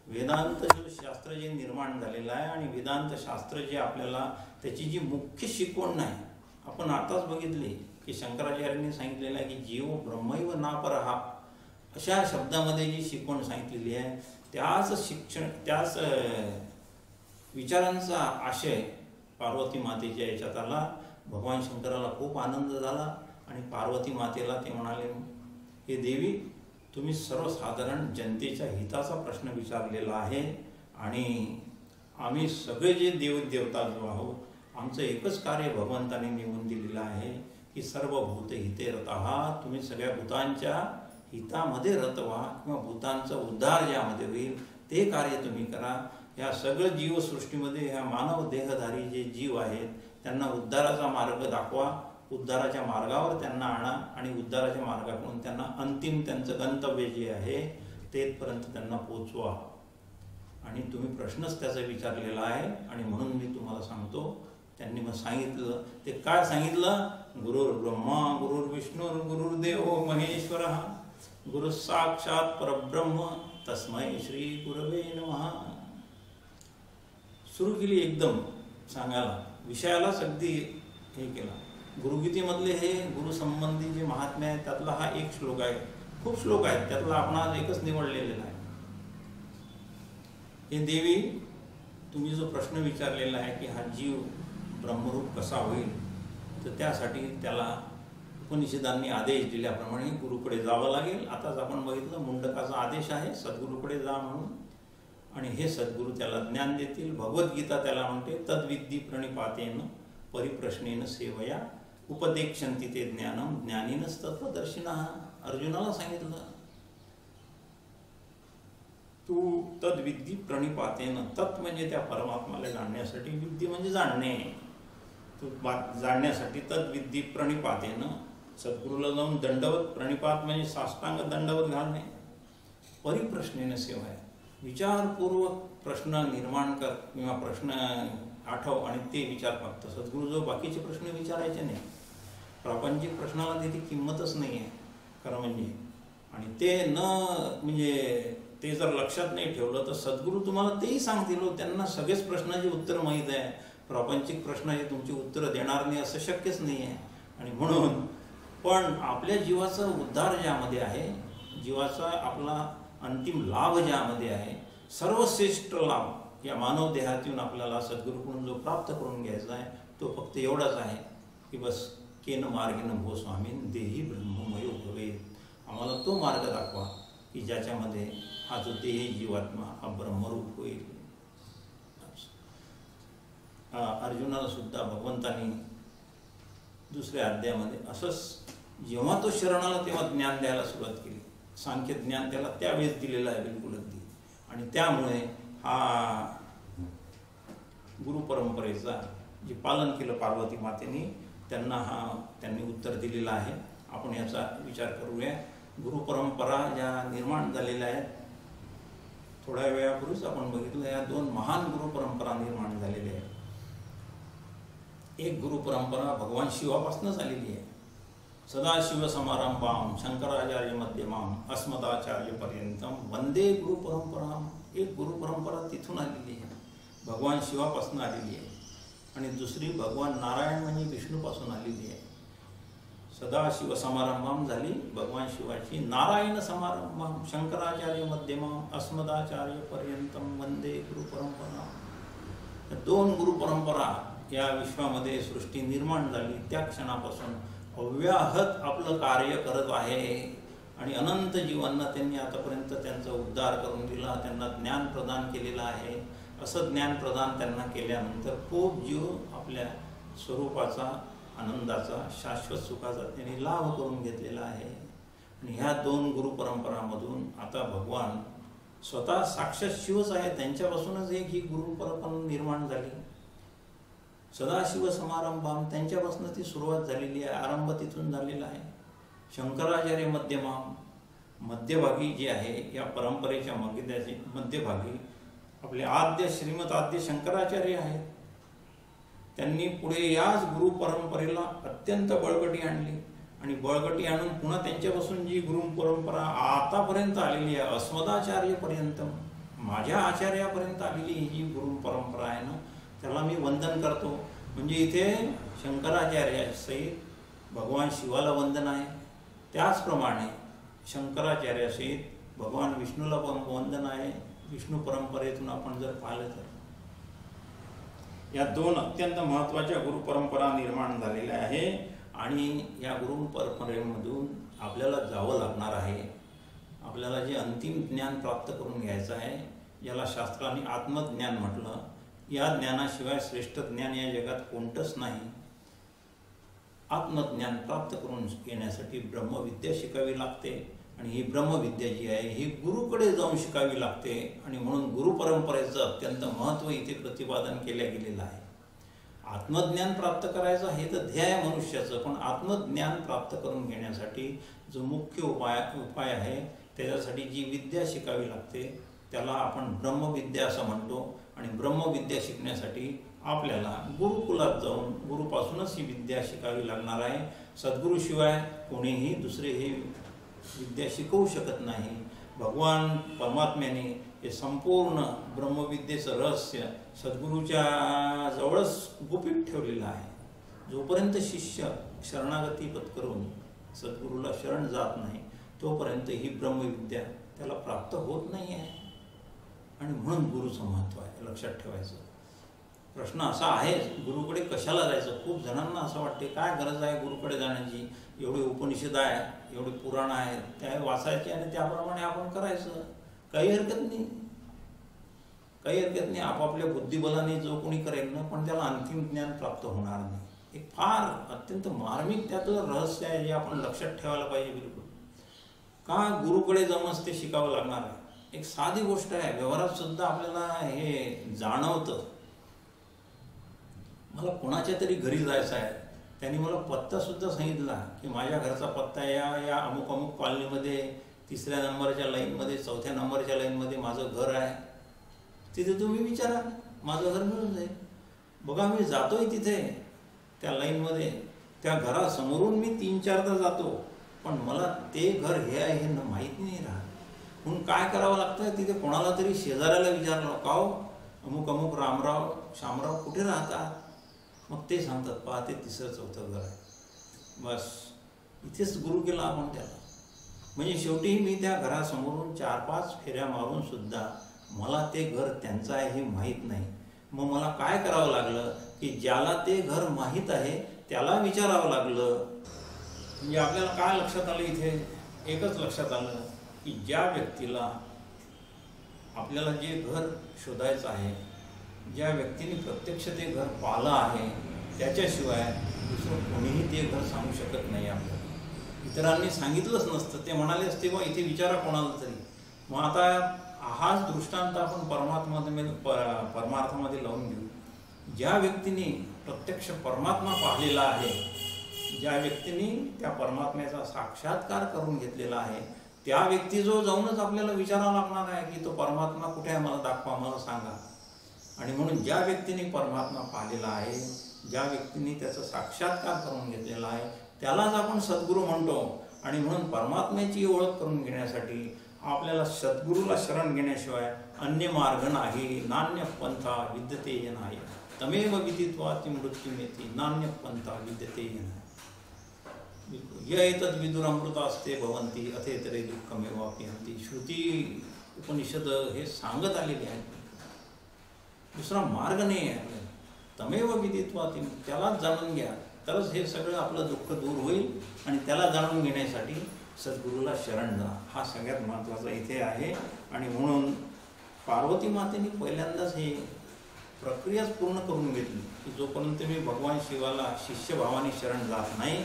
वेदांत शास्त्र जे निर्माण झालेलं आहे आणि वेदांत शास्त्र जे आपल्याला त्याची जी मुख्य शिकवण नाही आपण आताच बघितली की शंकराचार्यांनी सांगितलेलं आहे की जीव ब्रह्मैव नापरहा अशा शब्दामध्ये जी शिकवण सांगितलेली आहे त्याच विचारांचा आशय पार्वती मातेच्या याच्यात आला. भगवान शंकराला खूप आनंद झाला आणि पार्वती मातेला ते म्हणाले, हे देवी तुम्ही सर्वसाधारण जनतेच्या हिताचा प्रश्न विचारलेला आहे आणि आम्ही सगळे जे देवदेवता जो आहोत आमचं एकच कार्य भगवंताने निवडून दिलेलं आहे की सर्व भूत हिते रतः. तुम्ही सगळ्या भूतांच्या हितामध्ये रत व्हा किंवा भूतांचा उद्धार ज्यामध्ये होईल ते कार्य तुम्ही करा. या सगळं जीवसृष्टीमध्ये ह्या मानव देहधारी जे जीव आहेत त्यांना उद्धाराचा मार्ग दाखवा, उद्धाराच्या मार्गावर त्यांना आणा आणि उद्धाराच्या मार्गाकडून त्यांना अंतिम त्यांचं गंतव्य जे आहे तेथपर्यंत त्यांना पोचवा. आणि तुम्ही प्रश्नच त्याचा विचारलेला आहे आणि म्हणून मी तुम्हाला सांगतो. त्यांनी मग सांगितलं, ते काय सांगितलं? गुरुर् ब्रह्मा गुरुर्विष्णू गुरुर्देव महेश्वरः गुरु साक्षात परब्रह्म तस्मै श्री गुरवे नमः. सुरू केली एकदम सांगायला, विषयालाच अगदी हे केला. गुरुगीतेमधले हे गुरुसंबंधी जे महात्म्य आहे त्यातला हा एक श्लोक आहे. खूप श्लोक आहेत, त्यातला आपण आज एकच निवडलेला आहे. हे देवी तुम्ही जो प्रश्न विचारलेला आहे की हा जीव ब्रह्मरूप कसा होईल, तर त्यासाठी त्याला उपनिषदांनी आदेश दिल्याप्रमाणे गुरुकडे जावं लागेल. आताच आपण बघितलं मुंडकाचा आदेश आहे सद्गुरूकडे जा म्हणून आणि हे सद्गुरू त्याला ज्ञान देतील. भगवद्गीता त्याला म्हणते तद्विद्धी प्रणिपातेन परिप्रश्नेन सेवया उपदेक्षन्ति ते ज्ञानम ज्ञानीनच तत्वदर्शिनः. अर्जुनाला सांगितलं तू तद्विद्धी प्रणिपातेन. तत् म्हणजे त्या परमात्म्याला जाणण्यासाठी, विद्धी म्हणजे जाणणे. तू जाणण्यासाठी तद्विद्धी प्रणिपातेन सद्गुरूला जाऊन दंडवत, प्रणिपात म्हणजे साष्टांग दंडवत घालणे. परिप्रश्नेन सेवा, विचारपूर्वक प्रश्न निर्माण कर किंवा प्रश्न आठव आणि ते विचार. फक्त सद्गुरू जो बाकीचे प्रश्न विचारायचे नाही, प्रापंचिक प्रश्नाला तिथे किंमतच नाही आहे खरं म्हणजे. आणि ते न म्हणजे ते जर लक्षात नाही ठेवलं तर सद्गुरू तुम्हाला तेही सांगतील. त्यांना सगळेच प्रश्नाची उत्तर माहीत आहे, प्रापंचिक प्रश्नाची तुमची उत्तरं देणार नाही असं शक्यच नाही आहे. आणि म्हणून पण आपल्या जीवाचा उद्धार ज्यामध्ये आहे, जीवाचा आपला अंतिम लाभ ज्यामध्ये आहे, सर्वश्रेष्ठ लाभ या मानव देहातून आपल्याला सद्गुरूकडून जो प्राप्त करून घ्यायचा आहे तो फक्त एवढाच आहे की बस केन मार्गेन भो स्वामीन देही ब्रह्ममयो भवे. आम्हाला तो मार्ग दाखवा की ज्याच्यामध्ये हा जो देही जीवात्मा हा ब्रह्मरूप होईल. अर्जुनाला सुद्धा भगवंतांनी दुसऱ्या अध्यायामध्ये असंच जेव्हा तो शरणाला तेव्हा ज्ञान द्यायला सुरुवात केली. सांख्य ज्ञान त्याला त्यावेळेस दिलेलं आहे बिलकुल अगदी. आणि त्यामुळे हा गुरुपरंपरेचा जे पालन केलं पार्वती मातेने त्यांनी उत्तर दिलेलं आहे. आपण याचा विचार करूया. गुरुपरंपरा ज्या निर्माण झालेल्या आहेत थोड्या वेळापूर्वीच आपण बघितलं या 2 महान गुरुपरंपरा निर्माण झालेल्या आहेत. एक गुरुपरंपरा भगवान शिवापासूनच आलेली आहे. सदाशिव समारंभाम शंकराचार्य मध्यमाम अस्मदाचार्य पर्यंतम वंदे गुरुपरंपरा. एक गुरुपरंपरा तिथून आलेली आहे, भगवान शिवापासून आलेली आहे. आणि दुसरी भगवान नारायण म्हणजे विष्णूपासून आलेली आहे. सदाशिव समारंभाम झाली भगवान शिवाची. नारायण समारंभाम शंकराचार्य मध्यमाम अस्मदाचार्य पर्यंतम वंदे गुरुपरंपरा. 2 गुरुपरंपरा या विश्वामध्ये सृष्टी निर्माण झाली त्या क्षणापासून अव्याहत आपलं कार्य करत आहे. आणि अनंत जीवांना त्यांनी आतापर्यंत त्यांचा उद्धार करून दिला, त्यांना ज्ञान प्रदान केलेलं आहे. असं ज्ञान प्रदान त्यांना केल्यानंतर खूप जीव आपल्या स्वरूपाचा आनंदाचा शाश्वत सुखाचा त्यांनी लाभ करून घेतलेला आहे. आणि ह्या 2 गुरुपरंपरामधून आता भगवान स्वतः साक्षात शिवच आहे, त्यांच्यापासूनच एक ही गुरुपरंपरा निर्माण झाली. सदाशिव समारंभाम त्यांच्यापासून ती सुरुवात झालेली आहे, आरंभ तिथून झालेला आहे. शंकराचार्य मध्यमाम मध्यभागी जे आहे या परंपरेच्या मध्यभागी आपले आद्य श्रीमत आद्य शंकराचार्य आहेत. त्यांनी पुढे याच गुरुपरंपरेला अत्यंत बळकटी आणली आणि बळकटी आणून पुन्हा त्यांच्यापासून जी गुरुपरंपरा आतापर्यंत आलेली आहे अस्मदाचार्यपर्यंत माझ्या आचार्यापर्यंत आलेली ही जी गुरुपरंपरा आहे ना त्याला मी वंदन करतो. म्हणजे इथे शंकराचार्यासहित भगवान शिवाला वंदन आहे, त्याचप्रमाणे शंकराचार्यासहित भगवान विष्णूला पण वंदन आहे. विष्णू परंपरेतून आपण जर पाहिलं तर या 2 अत्यंत महत्त्वाच्या गुरुपरंपरा निर्माण झालेल्या आहे. आणि या गुरुपरंपरेमधून आपल्याला जावं लागणार आहे. आपल्याला जे अंतिम ज्ञान प्राप्त करून घ्यायचं आहे ज्याला शास्त्राने आत्मज्ञान म्हटलं. या ज्ञानाशिवाय श्रेष्ठ ज्ञान या जगात कोणतंच नाही. आत्मज्ञान प्राप्त करून घेण्यासाठी ब्रह्मविद्या शिकावी लागते. आणि ही ब्रह्मविद्या जी आहे ही गुरुकडे जाऊन शिकावी लागते. आणि म्हणून गुरुपरंपरेचं अत्यंत महत्त्व इथे प्रतिपादन केलं गेलेलं आहे. आत्मज्ञान प्राप्त करायचं हे तर ध्येय आहे मनुष्याचं, पण आत्मज्ञान प्राप्त करून घेण्यासाठी जो मुख्य उपाय आहे त्याच्यासाठी जी विद्या शिकावी लागते त्याला आपण ब्रह्मविद्या असं म्हणतो. आणि ब्रह्मविद्या शिकण्यासाठी आपल्याला गुरुकुलात जाऊन गुरुपासूनच ही विद्या शिकावी लागणार आहे. सद्गुरूशिवाय कोणीही दुसरे ही विद्या शिकवू शकत नाही. भगवान परमात्म्याने हे संपूर्ण ब्रह्मविद्येचं रहस्य सद्गुरूच्या जवळच गुपित ठेवलेलं आहे. जोपर्यंत शिष्य शरणागती पत्करून सद्गुरूला शरण जात नाही तोपर्यंत ही ब्रह्मविद्या त्याला प्राप्त होत नाही आहे. आणि म्हणून गुरुचं महत्त्व आहे, लक्षात ठेवायचं. प्रश्न असा आहे गुरुकडे कशाला जायचं. खूप जणांना असं वाटते काय गरज आहे गुरुकडे जाण्याची, एवढे उपनिषद आहे, एवढे पुराण आहेत, त्या वाचायचे आणि त्याप्रमाणे आपण करायचं. काही हरकत नाही, काही हरकत नाही. आपापल्या बुद्धिबलाने जो कोणी करेल ना पण त्याला अंतिम ज्ञान प्राप्त होणार नाही. एक फार अत्यंत मार्मिक त्यातलं रहस्य आहे जे आपण लक्षात ठेवायला पाहिजे. बिलकुल का गुरुकडे जाऊनच ते शिकावं लागणार आहे. एक साधी गोष्ट आहे, व्यवहारात सुद्धा आपल्याला हे जाणवतं. मला कोणाच्या तरी घरी जायचं आहे, त्यांनी मला पत्ता सुद्धा सांगितला की माझ्या घरचा पत्ता या अमुक अमुक कॉलनीमध्ये 3ऱ्या नंबरच्या लाईनमध्ये 4थ्या नंबरच्या लाईनमध्ये माझं घर आहे. तिथे तुम्ही विचारा, माझं घर मिळून जाईल. बघा मी जातोय तिथे त्या लाईनमध्ये, त्या घरासमोरून मी 3-4दा जातो, पण मला ते घर हे आहे हे माहीत नाही राहत. म्हणून काय करावं लागतं, तिथे कोणाला तरी शेजाऱ्याला विचारलं का हो अमुक अमुक रामराव शामराव कुठे राहतात. मग ते सांगतात पहा ते 3रं-4थं घर आहे. बस इथेच गुरु केला आपण त्याला. म्हणजे शेवटी मी त्या घरासमोरून 4-5 फेऱ्या मारून सुद्धा मला ते घर त्यांचं आहे हे माहीत नाही. मग मला काय करावं लागलं की ज्याला ते घर माहीत आहे त्याला विचारावं लागलं. म्हणजे आपल्याला काय लक्षात आलं इथे? एकच लक्षात आलं की ज्या व्यक्तीला आपल्याला जे घर शोधायचं आहे, ज्या व्यक्तीने प्रत्यक्ष ते घर पाहिलं आहे, त्याच्याशिवाय दुसरं कोणीही ते घर सांगू शकत नाही आपल्याला. इतरांनी सांगितलंच नसतं, ते म्हणाले असते व इथे विचारा कोणाला तरी. मग आता हाच दृष्टांत आपण परमार्थामध्ये लावून घेऊ. ज्या व्यक्तीने प्रत्यक्ष परमात्मा पाहिलेला आहे, ज्या व्यक्तीने त्या परमात्म्याचा साक्षात्कार करून घेतलेला आहे, त्या व्यक्तीजवळ जाऊनच आपल्याला विचारावं लागणार आहे की तो परमात्मा कुठे आहे, मला दाखवा, मला सांगा. आणि म्हणून ज्या व्यक्तीने परमात्मा पाहिलेला आहे, ज्या व्यक्तीने त्याचा साक्षात्कार करून घेतलेला आहे, त्यालाच आपण सद्गुरू म्हणतो. आणि म्हणून परमात्म्याची ओळख करून घेण्यासाठी आपल्याला सद्गुरूला शरण घेण्याशिवाय अन्य मार्ग नाही. नान्य पंथा विद्यते नाही, तमेव विदित्वाति मृत्युमेति नान्य पंथा विद्यते नाही. एतद् विदुरमृतास्ते भवन्ति अथेतरे दुःखमेवाप्यन्ति. श्रुती उपनिषद हे सांगत आलेले आहेत. दुसरा मार्ग नाही आहे. तमेव विदित्वाति, त्यालाच जाणून घ्या, तरच हे सगळं आपलं दुःख दूर होईल. आणि त्याला जाणून घेण्यासाठी सद्गुरूला शरण जा, हा सगळ्यात महत्त्वाचा इथे आहे. आणि म्हणून पार्वती मातेने पहिल्यांदाच ही प्रक्रियाच पूर्ण करून घेतली की जोपर्यंत मी भगवान शिवाला शिष्यभावाने शरण जात नाही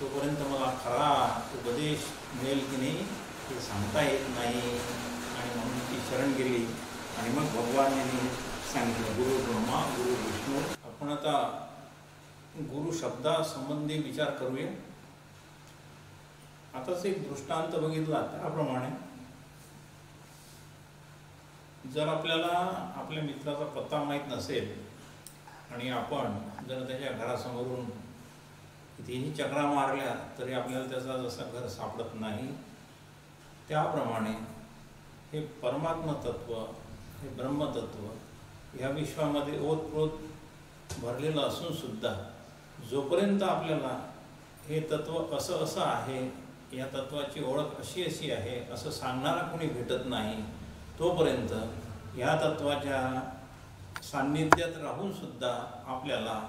तोपर्यंत मला खरा उपदेश मिळेल की नाही हे सांगता येत नाही. आणि म्हणून ती शरण गेली. आणि मग भगवान यांनी सांगितलं गुरु ब्रह्मा गुरु विष्णू. आपण आता गुरु शब्दासंबंधी विचार करूया. आताच एक दृष्टांत बघितला त्याप्रमाणे जर आपल्याला आपल्या मित्राचा पत्ता माहीत नसेल आणि आपण जर त्याच्या घरासमोरून कितीही चक्रा मारल्या तरी आपल्याला त्याचा जसं घर सापडत नाही, त्याप्रमाणे हे परमात्मा तत्व, हे ब्रह्मतत्व ह्या विश्वामध्ये ओतप्रोत भरलेलं असून सुद्धा जोपर्यंत आपल्याला हे तत्व असं असं आहे, या तत्वाची ओळख अशी अशी आहे असं सांगणारा कोणी भेटत नाही, तोपर्यंत या तत्वाच्या सान्निध्यात राहून सुद्धा आपल्याला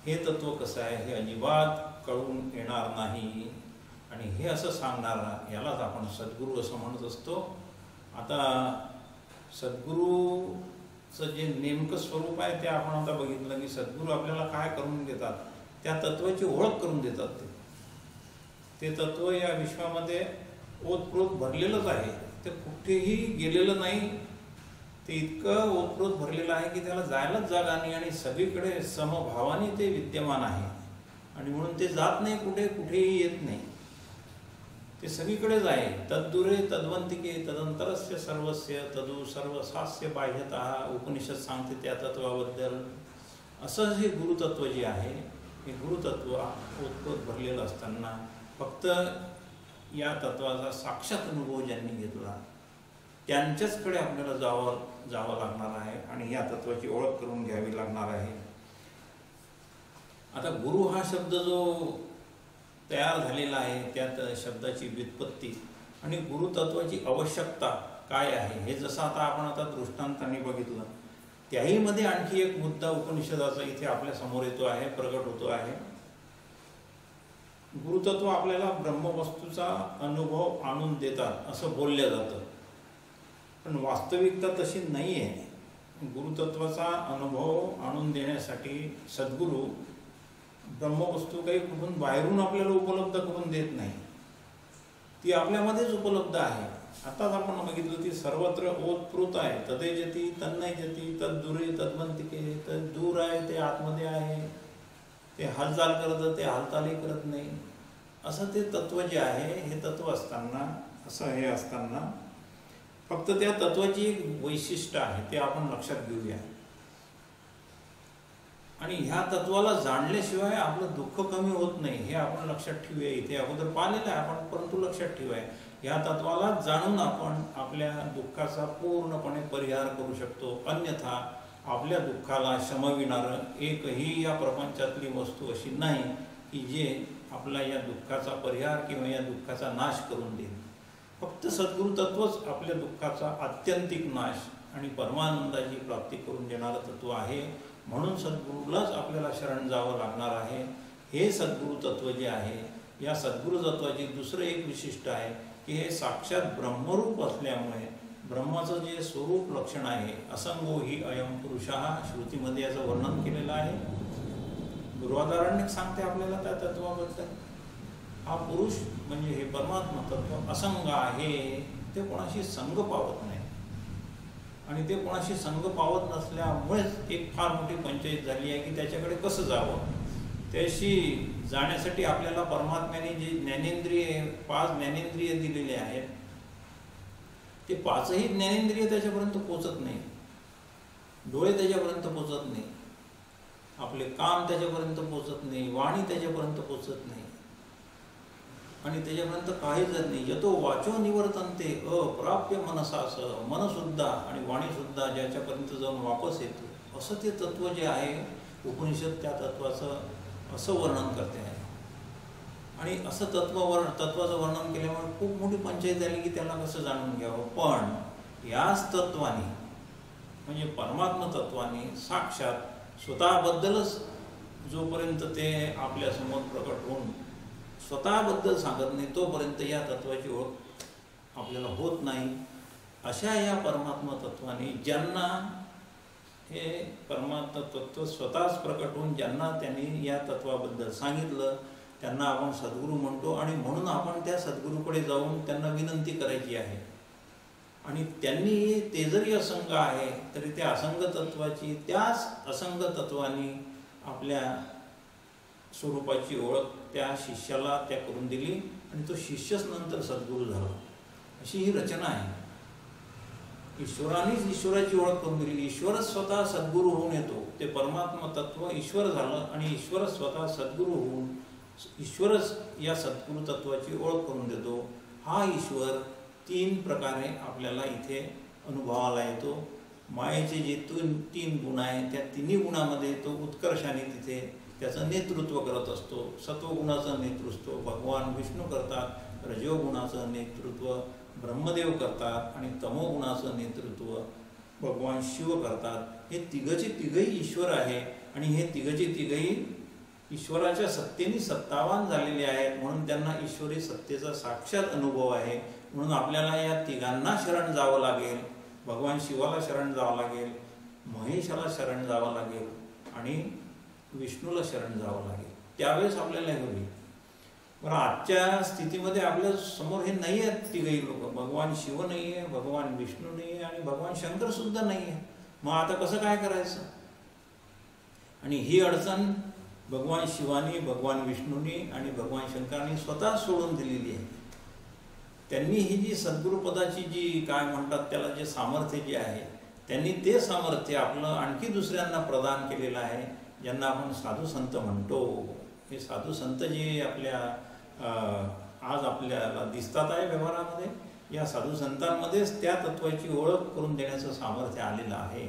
हे तत्व कसं आहे हे अजिबात कळून येणार नाही. आणि हे असं सांगणारा यालाच आपण सद्गुरू असं म्हणत असतो. आता सद्गुरूचं जे नेमकं स्वरूप आहे ते आपण आता बघितलं की सद्गुरू आपल्याला काय करून देतात, त्या तत्वाची ओळख करून देतात. ते तत्व या विश्वामध्ये ओतप्रोत भरलेलंच आहे, ते कुठेही गेलेलं नाही. ते इतकं ओतप्रोत भरलेलं आहे की त्याला जायलाच जागा नाही आणि सगळीकडे समभावाने ते विद्यमान आहे. आणि म्हणून ते जात नाही कुठे, कुठेही येत नाही, ते सगळीकडेच आहे. तद्दुरे तद्वंतिके तदंतरस्य सर्वस्य तदु सर्वसास्य बाह्यतः. उपनिषद सांगते त्या तत्वाबद्दल. असं हे गुरुतत्व जे आहे, हे गुरुतत्व ओतप्रोत भरलेलं असताना फक्त या तत्वाचा साक्षात अनुभव ज्यांनी घेतला त्यांच्याचकडे आपल्याला जावं लागणार आहे आणि या तत्वाची ओळख करून घ्यावी लागणार आहे. आता गुरु हा शब्द जो तयार झालेला आहे त्या शब्दाची व्युत्पत्ती आणि गुरुतत्वाची आवश्यकता काय आहे हे जसं आपण आता दृष्टांतांनी बघितलं, त्याही मध्ये आणखी एक मुद्दा उपनिषदाचा इथे आपल्या समोर येतो आहे, प्रगट होतो आहे. गुरुतत्व आपल्याला ब्रह्मवस्तूचा अनुभव आणून देतात असं बोललं जातं, पण वास्तविकता तशी नाही आहे. गुरुतत्वाचा अनुभव आणून देण्यासाठी सद्गुरू ब्रह्मवस्तू काही कुठून बाहेरून आपल्याला उपलब्ध करून देत नाही, ती आपल्यामध्येच उपलब्ध आहे. आताच आपण बघितलं ती सर्वत्र ओतप्रोत आहे. तदेजती तन्नयजती तद्दुरे तद्वंतिके. तर दूर आहे ते आतमध्ये आहे, ते हालचाल करतं ते हालचालही करत नाही. असं ते तत्व जे आहे हे तत्व असताना, असं हे असताना फक्त त्या तत्वाची एक वैशिष्ट्य आहे ते आपण लक्षात घेऊया. आणि ह्या तत्वाला जाणल्याशिवाय आपलं दुःख कमी होत नाही हे आपण लक्षात ठेवूया. इथे अगोदर पाहिलेलं आहे आपण, परंतु लक्षात ठेवूया ह्या तत्वाला जाणून आपण आपल्या दुःखाचा पूर्णपणे परिहार करू शकतो. अन्यथा आपल्या दुःखाला शमविणारं एकही या प्रपंचातली वस्तू अशी नाही की जे आपला या दुःखाचा परिहार किंवा या दुःखाचा नाश करून देईल. फक्त सद्गुरु तत्वच आपल्या दुःखाचा आत्यंतिक नाश आणि परमानंदाची प्राप्ती करून देणारं तत्व आहे. म्हणून सद्गुरूलाच आपल्याला शरण जावं लागणार आहे. हे सद्गुरू तत्व जे आहे, या सद्गुरू तत्वाची दुसरं एक विशिष्ट आहे की हे साक्षात ब्रह्मरूप असल्यामुळे ब्रह्माचं जे स्वरूप लक्षण आहे, असंगो ही अयम पुरुषः, श्रुतीमध्ये याचं वर्णन केलेलं आहे. गुरुवादारण्यक सांगते आपल्याला त्या तत्वाबद्दल. हा पुरुष म्हणजे हे परमात्मा तत्व असंग आहे, ते कोणाशी संग पावत नाही. आणि ते कोणाशी संग पावत नसल्यामुळेच एक फार मोठी पंचायत झाली आहे की त्याच्याकडे कसं जावं. त्याशी जाण्यासाठी आपल्याला परमात्म्याने जे ज्ञानेंद्रिय 5 ज्ञानेंद्रिय दिलेले आहेत, ते 5ही ज्ञानेंद्रिय त्याच्यापर्यंत पोचत नाही. डोळे त्याच्यापर्यंत पोचत नाही, आपले काम त्याच्यापर्यंत पोचत नाही, वाणी त्याच्यापर्यंत पोचत नाही, आणि त्याच्यापर्यंत काहीच जात नाही. यतो वाचो निवर्तनते अप्राप्य मनसास, मनसुद्धा आणि वाणीसुद्धा ज्याच्यापर्यंत जाऊन वापस येतो, असं ते तत्व जे आहे उपनिषद त्या तत्वाचं असं वर्णन करते आहे. आणि असं तत्वाचं वर्णन केल्यामुळे खूप मोठी पंचायत झाली की त्याला कसं जाणून घ्यावं. पण याच तत्वाने म्हणजे परमात्मा तत्वाने साक्षात स्वतःबद्दलच जोपर्यंत ते आपल्यासमोर प्रकट होऊन स्वतःबद्दल सांगत नाही तोपर्यंत या तत्वाची ओळख आपल्याला होत नाही. अशा या परमात्मा तत्वाने ज्यांना हे परमात्मा तत्व स्वतःच प्रकट होऊन ज्यांना त्यांनी या तत्वाबद्दल सांगितलं त्यांना आपण सद्गुरू म्हणतो. आणि म्हणून आपण त्या सद्गुरूकडे जाऊन त्यांना विनंती करायची आहे. आणि त्यांनी ते जरी असंग आहे तरी त्या असंग तत्वाची त्याच असंग तत्वाने आपल्या स्वरूपाची ओळख त्या शिष्याला त्या करून दिली आणि तो शिष्यच नंतर सद्गुरू झाला. अशी ही रचना आहे. ईश्वरानेच ईश्वराची ओळख करून दिली. ईश्वरच स्वतः सद्गुरू होऊन येतो. ते परमात्मा तत्व ईश्वर झालं आणि ईश्वरच स्वतः सद्गुरू होऊन ईश्वरच या सद्गुरू तत्वाची ओळख करून देतो. हा ईश्वर 3 प्रकारे आपल्याला इथे अनुभवाला येतो. मायेचे जे 3 गुण आहेत त्या 3 गुणामध्ये तो उत्कर्षाने तिथे त्याचं नेतृत्व करत असतो. सत्वगुणाचं नेतृत्व भगवान विष्णू करतात, रजोगुणाचं नेतृत्व ब्रह्मदेव करतात आणि तमोगुणाचं नेतृत्व भगवान शिव करतात. हे तिघही ईश्वर आहे आणि हे तिघही ईश्वराच्या सत्तेने सत्तावान झालेले आहेत. म्हणून त्यांना ईश्वरी सत्तेचा साक्षात अनुभव आहे. म्हणून आपल्याला या तिघांना शरण जावं लागेल. भगवान शिवाला शरण जावं लागेल, महेशाला शरण जावं लागेल आणि विष्णूला शरण जावं लागेल. त्यावेळेस आपल्याला हे होईल. पण आजच्या स्थितीमध्ये आपल्या समोर हे नाही आहेत तिघही लोक. भगवान शिव नाही आहे, भगवान विष्णू नाही आहे आणि भगवान शंकर सुद्धा नाही आहे. मग आता कसं काय करायचं. आणि ही अडचण भगवान शिवानी, भगवान विष्णूनी आणि भगवान शंकरांनी स्वतः सोडून दिलेली आहे. त्यांनी ही जी सद्गुरुपदाची जी काय म्हणतात त्याला जे सामर्थ्य जे आहे त्यांनी ते सामर्थ्य आपलं आणखी दुसऱ्यांना प्रदान केलेलं आहे, ज्यांना आपण साधू संत म्हणतो. हे साधू संत जे आपल्या आज आपल्याला दिसतात आहे व्यवहारामध्ये, या साधू संतांमध्येच त्या तत्वाची ओळख करून देण्याचं सामर्थ्य आलेलं आहे.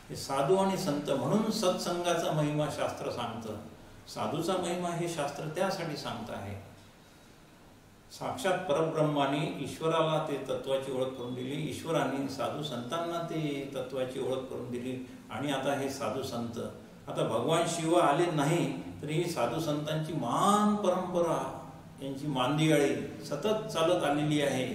हे साधू आणि संत म्हणून सत्संगाचा महिमा शास्त्र सांगतं. साधूचा महिमा हे शास्त्र त्यासाठी सांगत आहे. साक्षात परब्रह्माने ईश्वराला ते तत्वाची ओळख करून दिली, ईश्वराने साधू संतांना ते तत्वाची ओळख करून दिली. आणि आता हे साधू संत, आता भगवान शिव आले नाही तरी ही साधू संतांची महान परंपरा, यांची मांदियाळी सतत चालत आलेली आहे.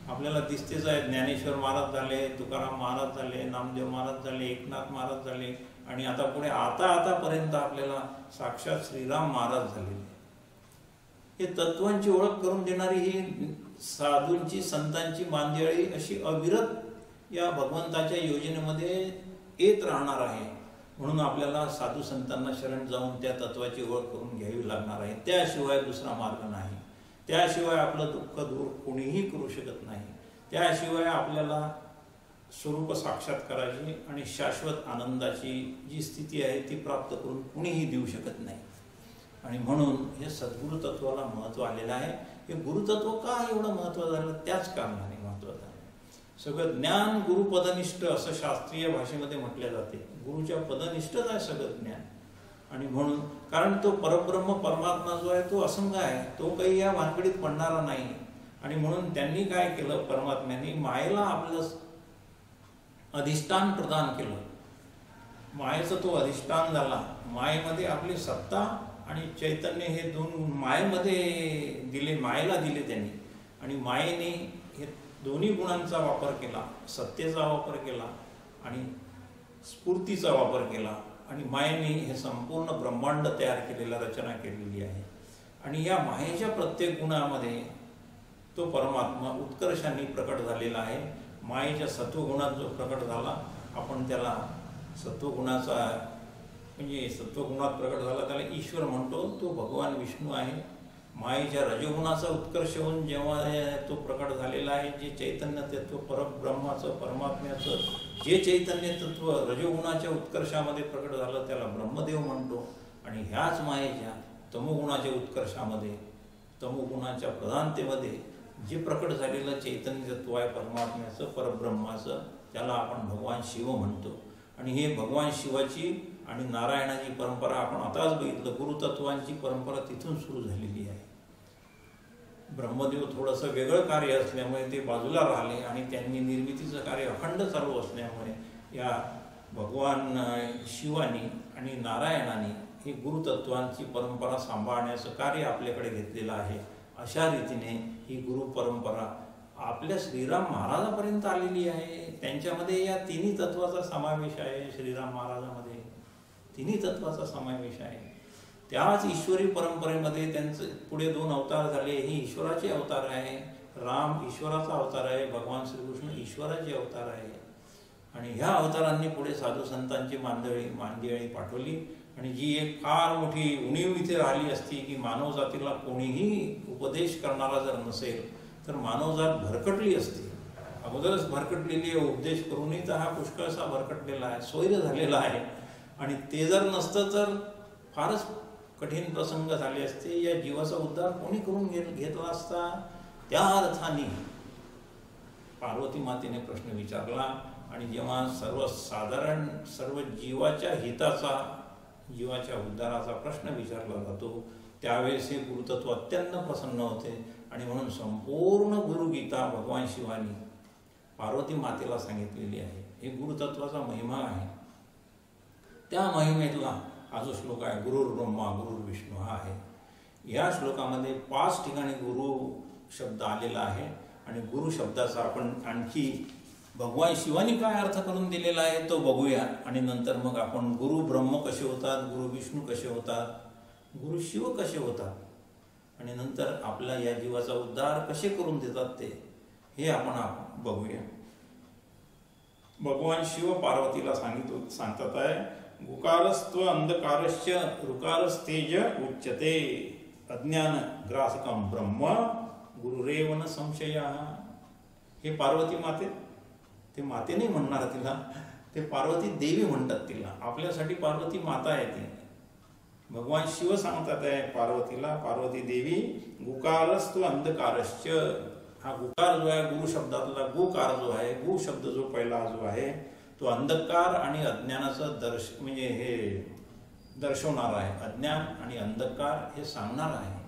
आपल्याला दिसतेच आहे. ज्ञानेश्वर महाराज झाले, तुकाराम महाराज झाले, नामदेव महाराज झाले, एकनाथ महाराज झाले आणि आता पुढे आतापर्यंत आपल्याला साक्षात श्रीराम महाराज झालेले. हे तत्वांची ओळख करून देणारी ही साधूंची संतांची मांदियाळी अशी अविरत या भगवंताच्या योजनेमध्ये येत राहणार आहे. म्हणून आपल्याला साधू संतांना शरण जाऊन त्या तत्वाची ओळख करून घ्यावी लागणार आहे. त्याशिवाय दुसरा मार्ग नाही. त्याशिवाय आपलं दुःख दूर कोणीही करू शकत नाही. त्याशिवाय आपल्याला स्वरूप साक्षात्काराची आणि शाश्वत आनंदाची जी स्थिती आहे ती प्राप्त करून कोणीही देऊ शकत नाही. आणि म्हणून हे सद्गुरु तत्वाला महत्त्व आलेलं आहे. हे गुरुतत्व का एवढं महत्त्व झालं, त्याच कारणाने महत्त्व झालं. सगळं ज्ञान गुरुपदनिष्ठ असं शास्त्रीय भाषेमध्ये म्हटले जाते. गुरुच्या पदनिष्ठच आहे सगळं ज्ञान. आणि म्हणून कारण तो परब्रह्म परमात्मा जो आहे तो असंग आहे, तो काही या भानगडीत पडणारा नाही. आणि म्हणून त्यांनी काय केलं, परमात्म्यांनी मायेला आपलं अधिष्ठान प्रदान केलं, मायेचं तो अधिष्ठान झाला. मायेमध्ये आपली सत्ता आणि चैतन्य हे दोन मायेमध्ये दिले, मायेला दिले त्यांनी. आणि मायेने हे दोन्ही गुणांचा वापर केला, सत्तेचा वापर केला आणि स्फूर्तीचा वापर केला. आणि मायेने हे संपूर्ण ब्रह्मांड तयार केलेला, रचना केलेली आहे. आणि या मायेच्या प्रत्येक गुणामध्ये तो परमात्मा उत्कर्षाने प्रकट झालेला आहे. मायेच्या सत्वगुणात जो प्रकट झाला, आपण त्याला सत्वगुणाचा म्हणजे सत्वगुणात प्रकट झाला त्याला ईश्वर म्हणतो, तो भगवान विष्णू आहे. मायेच्या रजोगुणाचा उत्कर्ष होऊन जेव्हा तो प्रकट झालेला आहे, जे चैतन्य तत्व परब्रह्माचं, परमात्म्याचं जे चैतन्य तत्व रजोगुणाच्या उत्कर्षामध्ये प्रकट झालं त्याला ब्रह्मदेव म्हणतो. आणि ह्याच मायेच्या तमोगुणाच्या उत्कर्षामध्ये, तमोगुणाच्या प्रधानतेमध्ये जे प्रकट झालेलं चैतन्य तत्व आहे परमात्म्याचं, परब्रह्माचं, त्याला आपण भगवान शिव म्हणतो. आणि हे भगवान शिवाची आणि नारायणाची परंपरा आपण आताच बघितलं, गुरुतत्वांची परंपरा तिथून सुरू झालेली आहे. ब्रह्मदेव थोडंसं वेगळं कार्य असल्यामुळे ते बाजूला राहिले आणि त्यांनी निर्मितीचं कार्य अखंड चालू असल्यामुळे या भगवान शिवानी आणि नारायणाने ही गुरुतत्वांची परंपरा सांभाळण्याचं कार्य आपल्याकडे घेतलेलं आहे. अशा रीतीने ही गुरु परंपरा आपल्या श्रीराम महाराजापर्यंत आलेली आहे. त्यांच्यामध्ये या तिन्ही तत्वाचा समावेश आहे. श्रीराम महाराजामध्ये तिन्ही तत्वाचा समावेश आहे. त्याच ईश्वरी परंपरेमध्ये त्यांचे पुढे 2 अवतार झाले. हे ईश्वराचे अवतार आहे. राम ईश्वराचा अवतार आहे, भगवान श्रीकृष्ण ईश्वराचे अवतार आहे. आणि ह्या अवतारांनी पुढे साधू संतांची मांदियाळी पाठवली. आणि जी एक फार मोठी उणीव इथे राहिली असती की मानव जातीला कोणीही उपदेश करणारा जर नसेल तर मानवजात भरकटली असती. अगोदरच भरकटलेली आहे, उपदेश करूनही तर हा पुष्कळसा भरकटलेला आहे, स्वैर झालेला आहे. आणि ते जर नसतं तर फारच कठीण प्रसंग झाले असते. या जीवाचा उद्धार कोणी करून घेतला असता? त्या अर्थाने पार्वती मातेने प्रश्न विचारला. आणि जेव्हा सर्वसाधारण सर्व जीवाच्या हिताचा, जीवाच्या उद्धाराचा प्रश्न विचारला जातो त्यावेळेस हे गुरुतत्व अत्यंत प्रसन्न होते. आणि म्हणून संपूर्ण गुरुगीता भगवान शिवानी पार्वती मातेला सांगितलेली आहे. हे गुरुतत्वाचा महिमा आहे. त्या महिमेतला हा जो श्लोक आहे, गुरुर् ब्रह्मा गुरुर् विष्णू, हा आहे. या श्लोकामध्ये 5 ठिकाणी गुरु शब्द आलेला आहे. आणि गुरु शब्दाचा आपण आणखी भगवान शिवानी काय अर्थ करून दिलेला आहे तो बघूया. आणि नंतर मग आपण गुरु ब्रह्म कसे होतात, गुरु विष्णू कसे होतात, गुरु शिव कसे होतात, आणि नंतर आपला या जीवाचा उद्धार कसे करून देतात ते हे आपण बघूया. भगवान शिव पार्वतीला सांगतात आहे, गुकारस्त्व अंधकारश्च ऋकारस्तेज उच्यते अज्ञान ग्रासकम ब्रह्म गुरुरेव न संशय. हे पार्वती माते, ते माते नाही म्हणणार तिला, ते पार्वती देवी म्हणतात तिला. आपल्यासाठी पार्वती माता आहे ती. भगवान शिव सांगतात आहे पार्वतीला, पार्वती देवी गुकारस्त्व अंधकारश्च. हा गुकार जो आहे गुरु शब्दातला गुकार जो आहे, गु शब्द जो पहिला जो आहे तो अंधकार आणि अज्ञानाचं म्हणजे हे दर्शवणार आहे. अज्ञान आणि अंधकार हे सांगणार आहे.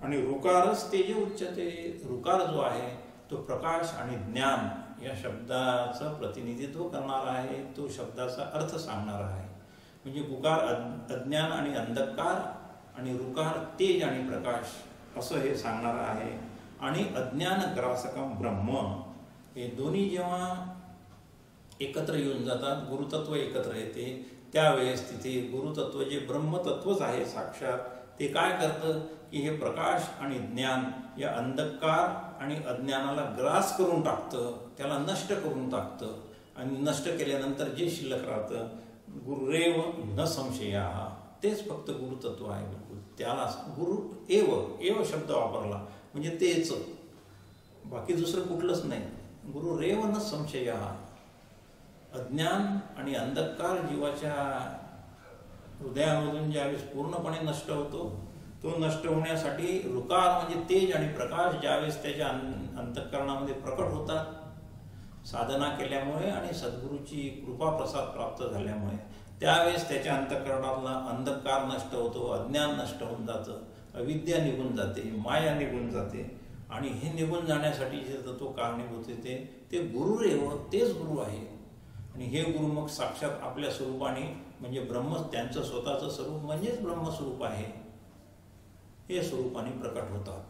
आणि ऋकारच तेज उच्चते. ऋकार जो आहे तो प्रकाश आणि ज्ञान या शब्दाचं प्रतिनिधित्व करणार आहे, तो शब्दाचा अर्थ सांगणार आहे. म्हणजे गुकार अज्ञान आणि अंधकार आणि ऋकार तेज आणि प्रकाश असं हे सांगणार आहे. आणि अज्ञान ग्रासकम ब्रह्म हे दोन्ही जेव्हा एकत्र येऊन जातात, गुरुतत्व एकत्र येते, त्यावेळेस तिथे गुरुतत्व जे ब्रह्मतत्वच आहे साक्षात, ते काय करतं की हे प्रकाश आणि ज्ञान या अंधकार आणि अज्ञानाला ग्रास करून टाकतं, त्याला नष्ट करून टाकतं. आणि नष्ट केल्यानंतर जे शिल्लक राहतं गुरुरेव न संशया, तेच फक्त गुरुतत्व आहे. बिलकुल त्याला गुरु एव शब्द वापरला म्हणजे तेच, बाकी दुसरं कुठलंच नाही. गुरुरेव न संशया. अज्ञान आणि अंधकार जीवाच्या हृदयामधून ज्यावेळेस पूर्णपणे नष्ट होतो, तो नष्ट होण्यासाठी ऋकार म्हणजे तेज आणि प्रकाश ज्यावेळेस त्याच्या अंतःकरणामध्ये प्रकट होतात साधना केल्यामुळे आणि सद्गुरूची कृपा प्रसाद प्राप्त झाल्यामुळे, त्यावेळेस त्याच्या अंतःकरणातला अंधकार नष्ट होतो, अज्ञान नष्ट होऊन जातं, अविद्या निघून जाते, माया निघून जाते. आणि हे निघून जाण्यासाठी जे तत्व कारणीभूत होते ते गुरुरेव, तेच गुरु आहे. आणि हे गुरु मग साक्षात आपल्या स्वरूपाने म्हणजे ब्रह्म, त्यांचं स्वतःचं स्वरूप म्हणजेच ब्रह्मस्वरूप आहे, हे स्वरूपाने प्रकट होतात.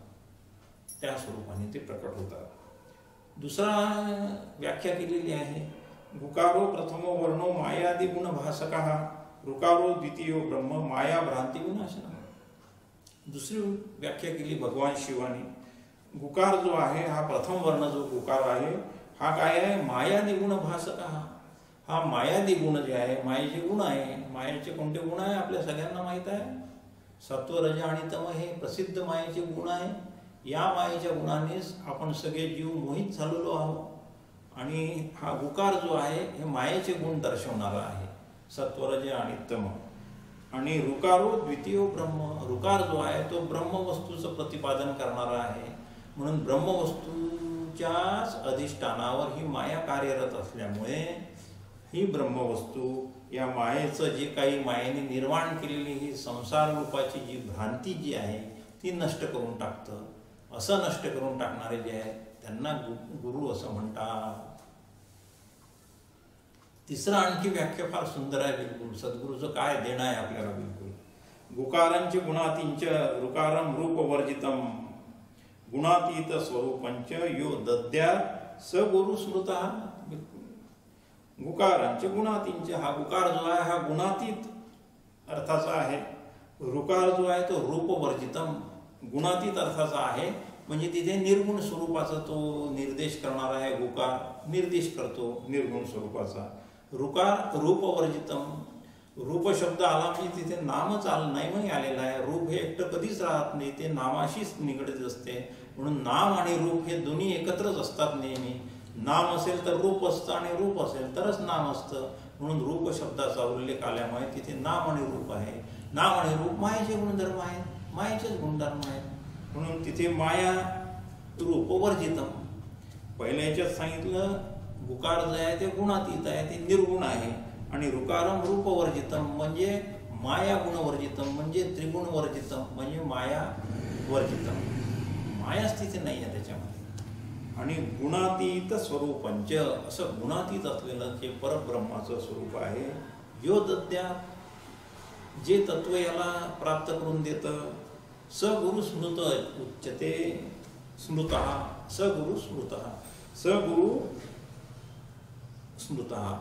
त्या स्वरूपाने ते प्रकट होतात. दुसरा व्याख्या केलेली आहे, गुकारो प्रथमो वर्णो मायादी गुण भासकः ऋकारो द्वितीयो ब्रह्म माया भ्रांती विनाशनः. दुसरी व्याख्या केली भगवान शिवाने. गुकार जो आहे हा प्रथम वर्ण, जो गुकार आहे हा काय आहे, मायादी गुण भासकः. हा मायादी गुण जे आहे, मायेचे गुण आहे. मायेचे कोणते गुण आहे आपल्या सगळ्यांना माहीत आहे, सत्व रज आणि तम हे प्रसिद्ध मायेचे गुण आहे. या मायेच्या गुणानेच आपण सगळे जीव मोहित झालेलो आहोत. आणि हा गुकार जो आहे हे मायेचे गुण दर्शवणारा आहे, सत्वरज आणि तम. आणि ऋकारो द्वितीयो ब्रह्म, ऋकार जो आहे तो ब्रह्मवस्तूचं प्रतिपादन करणारा आहे. म्हणून ब्रह्मवस्तूच्याच अधिष्ठानावर ही माया कार्यरत असल्यामुळे ही ब्रह्मवस्तू या मायेचं जे काही मायेने निर्माण केलेली ही संसार रूपाची जी भ्रांती जी आहे ती नष्ट करून टाकतं. असं नष्ट करून टाकणारे जे आहेत त्यांना गुरु असं म्हणतात. तिसरं आणखी व्याख्या फार सुंदर आहे. बिलकुल सद्गुरूचं काय देणं आहे आपल्याला. बिलकुल गुकारांच गुणातींच ऋकारम रूपवर्जितम गुणातीत स्वरूपंच यो दद्या स गुरु स्मृतः. गुकारांचे गुणातींच, हा गुकार जो आहे हा गुणातीत अर्थाचा आहे. ऋकार जो आहे तो रूपवर्जितम गुणातीत अर्थाचा आहे. म्हणजे तिथे निर्गुण स्वरूपाचा तो निर्देश करणारा आहे. गुकार निर्देश करतो निर्गुण स्वरूपाचा. ऋकार रूपवर्जितम, रूप शब्द आला म्हणजे तिथे नामच नाही आलेला आहे. रूप हे एकटं कधीच राहत नाही, ते नामाशीच निगडीत असते. म्हणून नाम आणि रूप हे दोन्ही एकत्रच असतात नेहमी. नाम असेल तर रूप असतं आणि रूप असेल तरच नाम असतं. म्हणून रूप शब्दाचा उल्लेख आल्यामुळे तिथे नाम आणि रूप आहे. नाम आणि रूप मायेचे गुणधर्म आहेत, मायेचेच गुणधर्म आहेत. म्हणून तिथे माया रूप वर्जितम. पहिल्या याच्यात सांगितलं गुकार जे आहे ते गुणातीत आहे, ते निर्गुण आहे. आणि ऋकारम रूपवर्जितम म्हणजे माया गुणवर्जितम म्हणजे त्रिगुण वर्जितम म्हणजे माया वर्जितम. मायाच तिथे नाही आहे त्याच्यामध्ये. आणि गुणातीत स्वरूपंच, असं गुणातीत असलेलं जे परब्रह्माचं स्वरूप आहे. यो दद्या, जे तत्व याला प्राप्त करून देतं. स गुरु स्मृत उच्यते स्मृतः, स गुरु स्मृतः, स गुरु स्मृतः.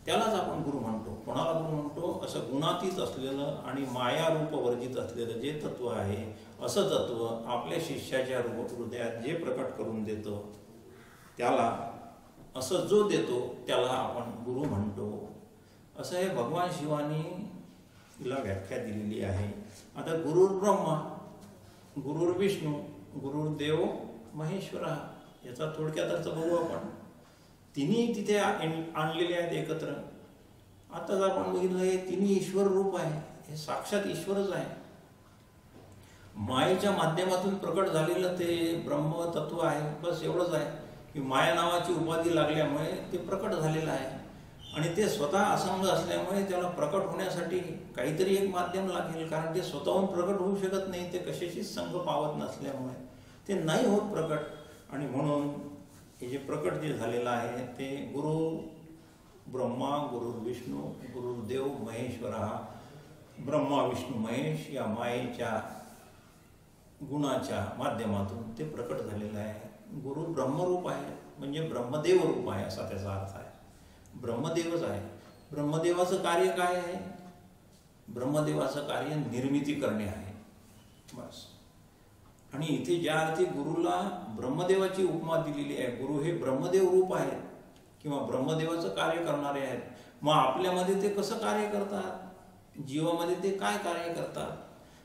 त्यालाच आपण गुरु म्हणतो. कोणाला गुरु म्हणतो, असं गुणातीत असलेलं आणि मायारूप वर्जित असलेलं जे तत्व आहे, असं तत्व आपल्या शिष्याच्या हृदयात जे प्रकट करून देतो त्याला, असं जो देतो त्याला आपण गुरु म्हणतो. असं हे भगवान शिवानी तिला व्याख्या दिलेली आहे. आता गुरुर् ब्रह्मा, गुरुर्विष्णू, गुरुर्देव महेश्वरा, याचा थोडक्यात अर्थ बघू आपण. तिन्ही तिथे आणलेले आहेत एकत्र. आताच आपण बघितलं हे तिन्ही ईश्वर रूप आहे, हे साक्षात ईश्वरच आहे. मायेच्या माध्यमातून प्रकट झालेलं ते ब्रह्मतत्व आहे. बस एवढंच आहे की माया नावाची उपाधी लागल्यामुळे ते प्रकट झालेलं आहे. आणि ते स्वतः असंग असल्यामुळे त्याला प्रकट होण्यासाठी काहीतरी एक माध्यम लागेल. कारण ते स्वतःहून प्रकट होऊ शकत नाही, ते कशाशीच संग पावत नसल्यामुळे ते नाही होत प्रकट. आणि म्हणून हे जे प्रकट जे झालेलं आहे ते गुरु ब्रह्मा, गुरु विष्णू, गुरुदेव महेश्वरा. ब्रह्मा विष्णू महेश या मायेच्या गुणाच्या माध्यमातून ते प्रकट झालेलं आहे. गुरु ब्रह्मरूप आहे म्हणजे ब्रह्मदेव रूप आहे असा त्याचा अर्थ आहे. ब्रह्मदेवच आहे. ब्रह्मदेवाचं कार्य काय आहे? ब्रह्मदेवाचं कार्य निर्मिती करणे आहे बस. आणि इथे ज्या अर्थी गुरुला ब्रह्मदेवाची उपमा दिलेली आहे, गुरु हे ब्रह्मदेव रूप आहेत किंवा ब्रह्मदेवाचं कार्य करणारे आहेत. मग आपल्यामध्ये ते कसं कार्य करतात, जीवामध्ये ते काय कार्य करतात?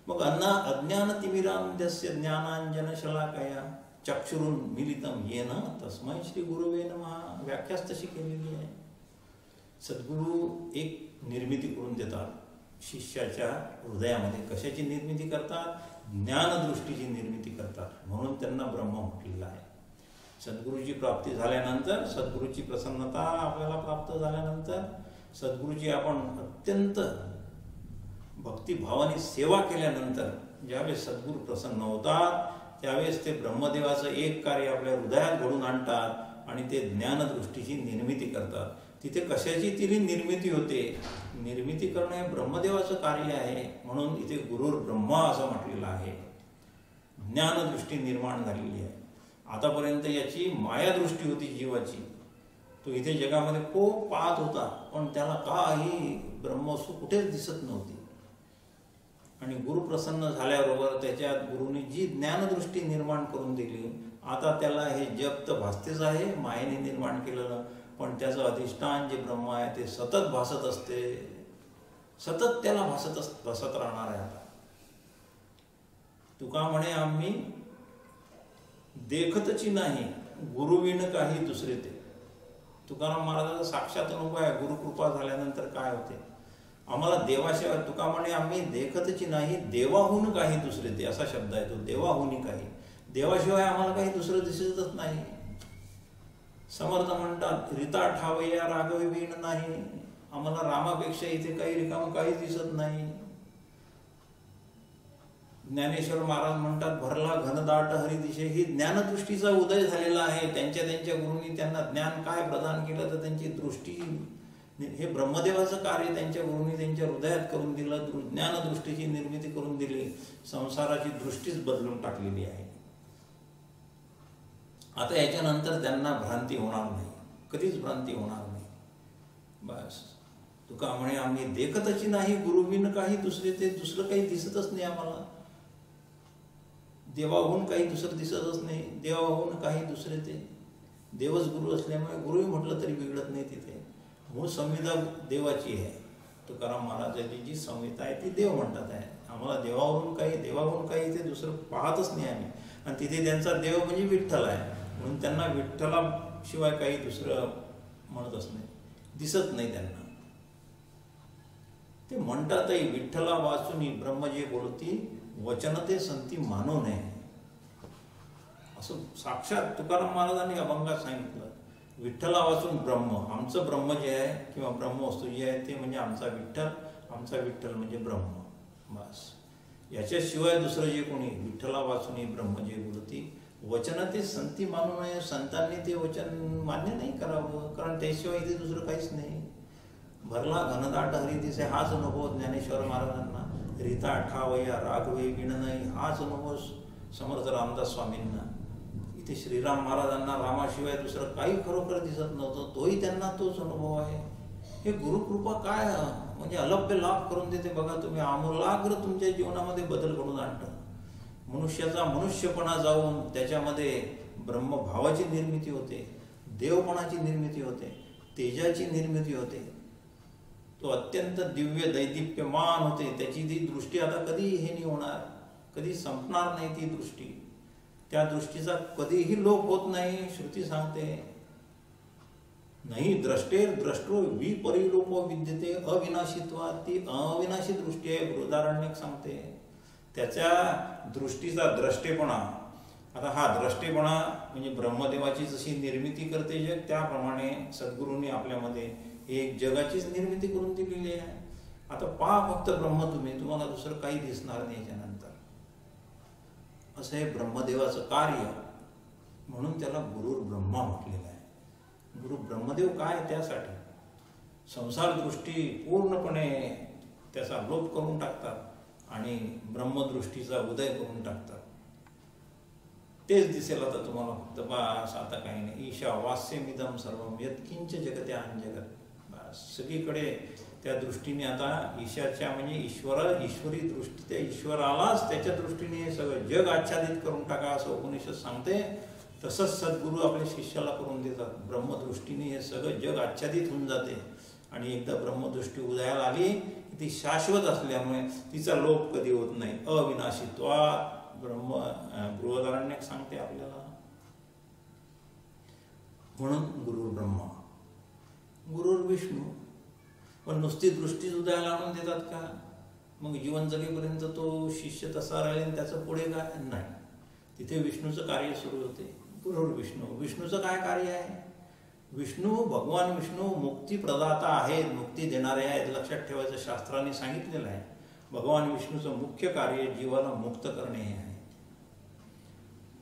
मग अज्ञानतिमिरान्धस्य ज्ञानांजनशलाकया चक्षुरुन मिलितम येन तस्मै श्री गुरुवे नमः. व्याख्याच तशी केलेली आहे. सद्गुरू एक निर्मिती करून देतात शिष्याच्या हृदयामध्ये. कशाची निर्मिती करतात? ज्ञानदृष्टीची निर्मिती करतात. म्हणून त्यांना ब्रह्म म्हटलेलं आहे. सद्गुरूची प्राप्ती झाल्यानंतर, सद्गुरूची प्रसन्नता आपल्याला प्राप्त झाल्यानंतर, सद्गुरूची आपण अत्यंत भक्तिभावाने सेवा केल्यानंतर ज्यावेळेस सद्गुरू प्रसन्न होतात त्यावेळेस ते ब्रह्मदेवाचं एक कार्य आपल्या हृदयात घडून आणतात आणि ते ज्ञानदृष्टीची निर्मिती करतात. तिथे कशाची तरी निर्मिती होते. निर्मिती करणं हे ब्रह्मदेवाचं कार्य आहे. म्हणून इथे गुरुर ब्रह्मा असं म्हटलेलं आहे. ज्ञानदृष्टी निर्माण झालेली आहे. आतापर्यंत याची मायादृष्टी होती जीवाची. तो इथे जगामध्ये खूप पाहत होता, पण त्याला काही ब्रह्मवस्तू कुठेच दिसत नव्हती. आणि गुरु प्रसन्न झाल्याबरोबर त्याच्यात गुरुने जी ज्ञानदृष्टी निर्माण करून दिली, आता त्याला हे जग तर भासतेच आहे, मायेने निर्माण केलेलं, पण त्याचं अधिष्ठान जे ब्रह्म आहे ते सतत भासत असते, सतत त्याला भासत राहणार आहे. आता तुका म्हणे आम्ही देखतची नाही, गुरुविन काही दुसरे ते. तुकाराम महाराजाचा साक्षात अनुभव आहे. गुरुकृपा झाल्यानंतर काय होते, आम्हाला देवाशिवाय, तुका म्हणे आम्ही देखतची नाही, देवाहून काही दुसरे ते, असा शब्द आहे तो. देवाहून काही, देवाशिवाय आम्हाला काही दुसरं दिसतच नाही. समर्थ म्हणतात रीता ठावया राघवी वीण नाही, आम्हाला रामापेक्षा इथे काही रिकाम काहीच दिसत नाही. ज्ञानेश्वर महाराज म्हणतात भरला घनदाट हरिदिशे. ही ज्ञानदृष्टीचा उदय झालेला आहे. त्यांच्या गुरूंनी त्यांना ज्ञान काय प्रदान केलं, तर त्यांची दृष्टी, हे ब्रह्मदेवाचं कार्य त्यांच्या गुरूंनी त्यांच्या हृदयात करून दिलं. ज्ञानदृष्टीची निर्मिती करून दिली. संसाराची दृष्टीच बदलून टाकलेली आहे. आता याच्यानंतर त्यांना भ्रांती होणार नाही, कधीच भ्रांती होणार नाही. बस तुका म्हणे आम्ही देखतची नाही, गुरुविन काही दुसरे ते, दुसरं काही दिसतच नाही आम्हाला. देवाहून काही दुसरं दिसतच नाही, देवाहून काही दुसरे ते. देवच गुरु असल्यामुळे गुरुही म्हटलं तरी बिघडत नाही. तिथे मूळ संविधा देवाची आहे. तुकाराम महाराजांची जी संहिता आहे ती देव म्हणतात आहे. आम्हाला देवाहून काही ते दुसरं पाहतच नाही आम्ही. आणि तिथे त्यांचा देव म्हणजे विठ्ठल आहे, म्हणून त्यांना विठ्ठलाशिवाय काही दुसरं म्हणतच नाही, दिसत नाही त्यांना. ते म्हणतातही विठ्ठला वाचून ब्रह्म जे बोलती वचन ते संती मानू नये, असं साक्षात तुकाराम महाराजांनी अभंगात सांगितलं. विठ्ठला वाचून ब्रह्म, आमचं ब्रह्म जे आहे किंवा ब्रह्मवस्तू जी आहे ते म्हणजे आमचा विठ्ठल, आमचा विठ्ठल म्हणजे ब्रह्म. बस याच्याशिवाय दुसरं जे कोणी विठ्ठला वाचून ब्रह्म जे बोलती वचन ते संती मानू नये. संतांनी ते वचन मान्य नाही करावं, कारण त्याशिवाय इथे दुसरं काहीच नाही. भरला घनदाट हरिदिसे हाच अनुभव ज्ञानेश्वर महाराजांना. रीता ठावया राघवे विण नाही हाच अनुभव समर्थ रामदास स्वामींना. इथे श्रीराम महाराजांना रामाशिवाय दुसरं काही खरोखर दिसत नव्हतं, तोही त्यांना तोच अनुभव आहे. हे गुरुकृपा काय म्हणजे अलभ्य लाभ करून देते बघा तुम्ही. आमूलाग्र तुमच्या जीवनामध्ये बदल घडून आणतं. मनुष्याचा मनुष्यपणा जाऊन त्याच्यामध्ये ब्रह्मभावाची निर्मिती होते, देवपणाची निर्मिती होते, तेजाची निर्मिती होते. तो अत्यंत दिव्य दैदिप्यमान होते. त्याची ती दृष्टी आता कधी हे नाही होणार, कधी संपणार नाही ती दृष्टी. त्या दृष्टीचा कधीही लोप होत नाही. श्रुती सांगते नाही द्रष्टेर द्रष्टो विपरिलोपो विद्यते अविनाशित्वात. ती अविनाशी दृष्टी आहे. बृहदारण्यक सांगते त्याच्या दृष्टीचा द्रष्टेपणा. आता हा द्रष्टेपणा म्हणजे ब्रह्मदेवाची जशी निर्मिती करते जग, त्याप्रमाणे सद्गुरूंनी आपल्यामध्ये एक जगाचीच निर्मिती करून दिलेली आहे. आता पहा फक्त ब्रह्म तुम्हाला दुसरं काही दिसणार नाही याच्यानंतर. असं हे ब्रह्मदेवाचं कार्य, म्हणून त्याला गुरुर ब्रह्मा म्हटलेलं आहे. गुरु ब्रह्मदेव काय, त्यासाठी संसार दृष्टी पूर्णपणे त्याचा लोप करून टाकतात आणि ब्रह्मदृष्टीचा उदय करून टाकतात. तेच दिसेल आता तुम्हाला फक्त. बस आता काही नाही. ईशा वास्यमिदम सर्वम यत्किंच जगते अंजगत. बस सगळीकडे त्या दृष्टीने आता ईशाच्या म्हणजे ईश्वरी दृष्टी, त्या ईश्वरालाच त्याच्या दृष्टीने हे सगळं जग आच्छादित करून टाका असं उपनिषद सांगते. तसंच सद्गुरू आपल्या शिष्याला करून देतात. ब्रह्मदृष्टीने हे सगळं जग आच्छादित होऊन जाते. आणि एकदा ब्रह्मदृष्टी उदयाला आली की ती शाश्वत असल्यामुळे तिचा लोप कधी होत नाही. अविनाशित्वात बृहदारण्यक सांगते आपल्याला. म्हणून गुरुर ब्रह्मा, गुरुर विष्णू. पण नुसती दृष्टी उदयाला आणून देतात का? मग जीवन जगेपर्यंत तो शिष्य तसा राहील आणि त्याचं पुढे काय नाही. तिथे विष्णूचं कार्य सुरू होते. गुरुर विष्णू. विष्णूचं काय कार्य आहे? विष्णू, भगवान विष्णू मुक्ती प्रदाता आहेत, मुक्ती देणारे आहेत. लक्षात ठेवायचं, शास्त्राने सांगितलेलं आहे. भगवान विष्णूचं मुख्य कार्य जीवाला मुक्त करणे हे आहे.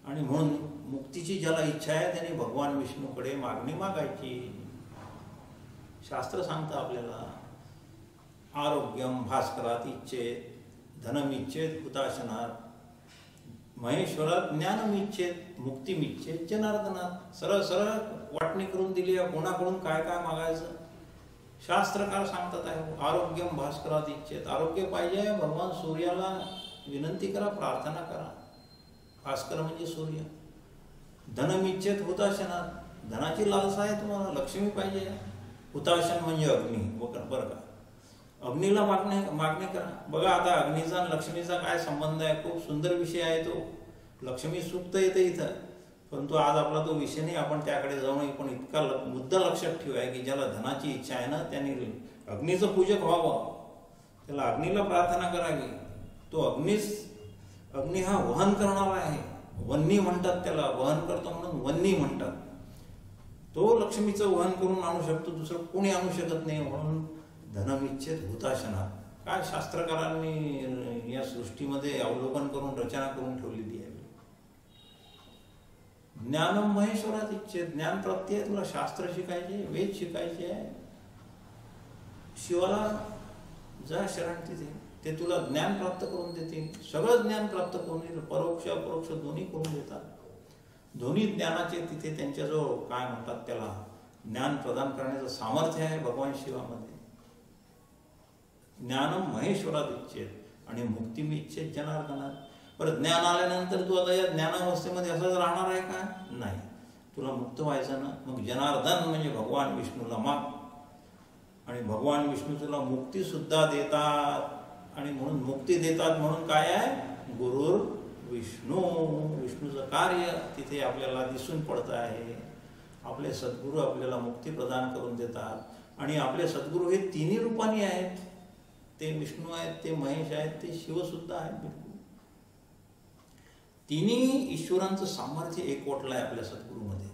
आणि म्हणून मुक्तीची ज्याला इच्छा आहे त्याने भगवान विष्णूकडे मागणी मागायची. शास्त्र सांगतं आपल्याला, आरोग्यम भास्करात इच्छेत, धनमिच्छेत हुताशनात, महेश्वरात ज्ञानमिच्छेत, मुक्तिमिच्छेत जनार्दनात. सरळ सरळ वाटणी करून दिली आहे कोणाकडून काय काय मागायचं. शास्त्रकार सांगतात आहे, आरोग्यम भास्करात इच्छेत, आरोग्य पाहिजे भगवान सूर्याला विनंती करा, प्रार्थना करा. भास्कर म्हणजे सूर्य. धनमिच्छेत हुताशनात, धनाची लालसा आहे तुम्हाला, लक्ष्मी पाहिजे. हुताशन म्हणजे अग्नी, बरं का. अग्नीला मागणी करा. बघा आता अग्नीचा आणि लक्ष्मीचा काय संबंध आहे, खूप सुंदर विषय आहे तो. लक्ष्मी सुप्त येते इथं, परंतु आज आपला तो विषय नाही, आपण त्याकडे जाऊ नये. पण इतका मुद्दा लक्षात ठेवा की ज्याला धनाची इच्छा आहे ना त्याने अग्नीचं पूजक व्हावं, त्याला अग्नीला प्रार्थना करावी. तो अग्नी हा वहन करणारा आहे. वन्नी म्हणतात त्याला, वहन करतो म्हणून वन्नी म्हणतात. तो लक्ष्मीचं वहन करून आणू शकतो, दुसरं कोणी आणू शकत नाही. म्हणून धनमिच्छेत हुताशनात. काय शास्त्रकारांनी या सृष्टीमध्ये अवलोकन करून रचना करून ठेवलेली आहे. ज्ञानम महेश्वरात इच्छेत, ज्ञान प्राप्ती आहे. तुला शास्त्र शिकायचे, वेद शिकायचे आहे, शिवाला जा शरण तिथे, ते तुला ज्ञान प्राप्त करून देते. सगळं ज्ञान प्राप्त करून देते, परोक्ष अपरोक्ष दोन्ही करून देतात. दोन्ही ज्ञानाचे तिथे त्यांच्याजवळ काय म्हणतात त्याला, ज्ञान प्रदान करण्याचं सामर्थ्य आहे भगवान शिवामध्ये. ज्ञानम महेश्वरात इच्छेत आणि मुक्ती इच्छेत जनार्दनात. परत ज्ञान आल्यानंतर तू आता या ज्ञानावस्थेमध्ये असंच राहणार आहे का? नाही, तुला मुक्त व्हायचं ना. मग जनार्दन म्हणजे भगवान विष्णूला माग, आणि भगवान विष्णू तुला मुक्ती सुद्धा देतात. आणि म्हणून मुक्ती देतात म्हणून काय आहे, गुरुर विष्णू, विष्णूचं कार्य तिथे आपल्याला दिसून पडतं आहे. आपले सद्गुरू आपल्याला मुक्ती प्रदान करून देतात. आणि आपले सद्गुरू हे तिन्ही रूपाने आहेत. ते विष्णू आहेत, ते महेश आहेत, ते शिवसुद्धा आहेत. बिलकुल तिन्ही ईश्वरांचं सामर्थ्य एकवटलं आहे आपल्या सद्गुरूमध्ये.